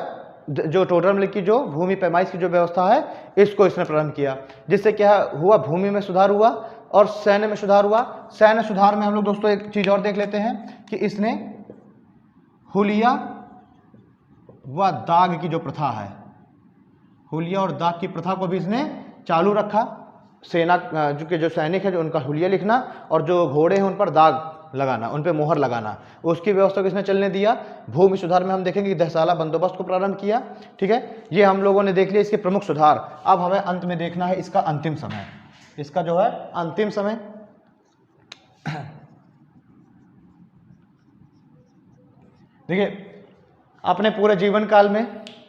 जो टोडरमल की जो भूमि पैमाइश की जो व्यवस्था है इसको इसने प्रारंभ किया। जिससे क्या हुआ? भूमि में सुधार हुआ और सैन्य में सुधार हुआ। सैन्य सुधार में हम लोग दोस्तों एक चीज और देख लेते हैं कि इसने हुलिया व दाग की जो प्रथा है, हुलिया और दाग की प्रथा को भी इसने चालू रखा। सेना जो सैनिक है जो उनका हुलिया लिखना और जो घोड़े हैं उन पर दाग लगाना, उन पर मोहर लगाना, उसकी व्यवस्था को इसने चलने दिया। भूमि सुधार में हम देखेंगे कि दहसाला बंदोबस्त को प्रारंभ किया। ठीक है। ये हम लोगों ने देख लिया इसके प्रमुख सुधार। अब हमें अंत में देखना है इसका अंतिम समय। इसका जो है अंतिम समय देखिए, अपने पूरे जीवन काल में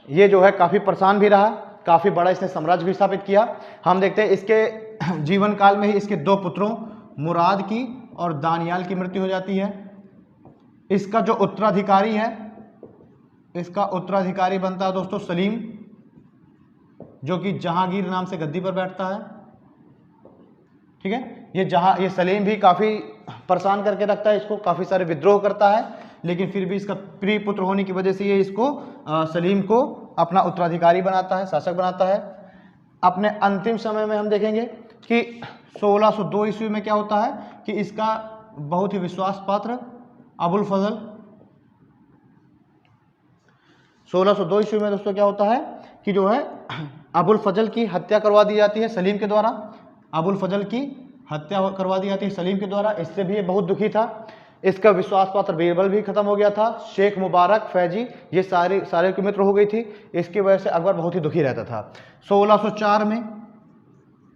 ये जो है काफ़ी परेशान भी रहा, काफ़ी बड़ा इसने साम्राज्य भी स्थापित किया। हम देखते हैं इसके जीवन काल में ही इसके 2 पुत्रों मुराद की और दानियाल की मृत्यु हो जाती है। इसका जो उत्तराधिकारी है, इसका उत्तराधिकारी बनता है दोस्तों सलीम, जो कि जहांगीर नाम से गद्दी पर बैठता है। ठीक है, ये सलीम भी काफ़ी परेशान करके रखता है इसको, काफ़ी सारे विद्रोह करता है, लेकिन फिर भी इसका प्रिय पुत्र होने की वजह से ये इसको सलीम को अपना उत्तराधिकारी बनाता है, शासक बनाता है। अपने अंतिम समय में हम देखेंगे कि 1602 ईस्वी में क्या होता है कि इसका बहुत ही विश्वास पात्र अबुल फजल, 1602 ईस्वी में दोस्तों क्या होता है कि जो है अबुल फजल की हत्या करवा दी जाती है सलीम के द्वारा। अबुल फजल की हत्या करवा दी जाती है सलीम के द्वारा। इससे भी ये बहुत दुखी था। इसका विश्वास पात्र बीरबल भी खत्म हो गया था। शेख मुबारक, फैजी, ये सारे की मित्र हो गई थी। इसकी वजह से अकबर बहुत ही दुखी रहता था। 1604 में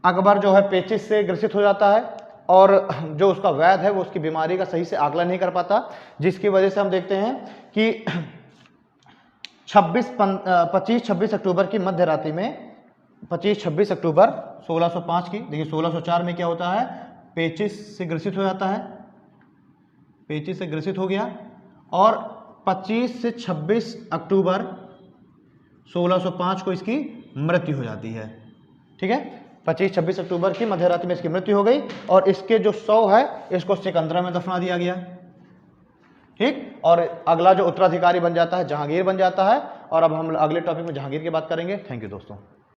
अकबर जो है पेचिश से ग्रसित हो जाता है और जो उसका वैद्य है वो उसकी बीमारी का सही से आकलन नहीं कर पाता, जिसकी वजह से हम देखते हैं कि 25-26 अक्टूबर की मध्य रात्रि में, 25-26 अक्टूबर 1605 की, देखिए 1604 में क्या होता है, पेचिश से ग्रसित हो जाता है, पेचिश से ग्रसित हो गया और 25 से 26 अक्टूबर 1605 को इसकी मृत्यु हो जाती है। ठीक है, 25-26 अक्टूबर की मध्य रात्रि में इसकी मृत्यु हो गई और इसके जो शव है इसको सिकंदरा में दफना दिया गया। ठीक, और अगला जो उत्तराधिकारी बन जाता है जहांगीर बन जाता है। और अब हम अगले टॉपिक में जहांगीर की बात करेंगे। थैंक यू दोस्तों।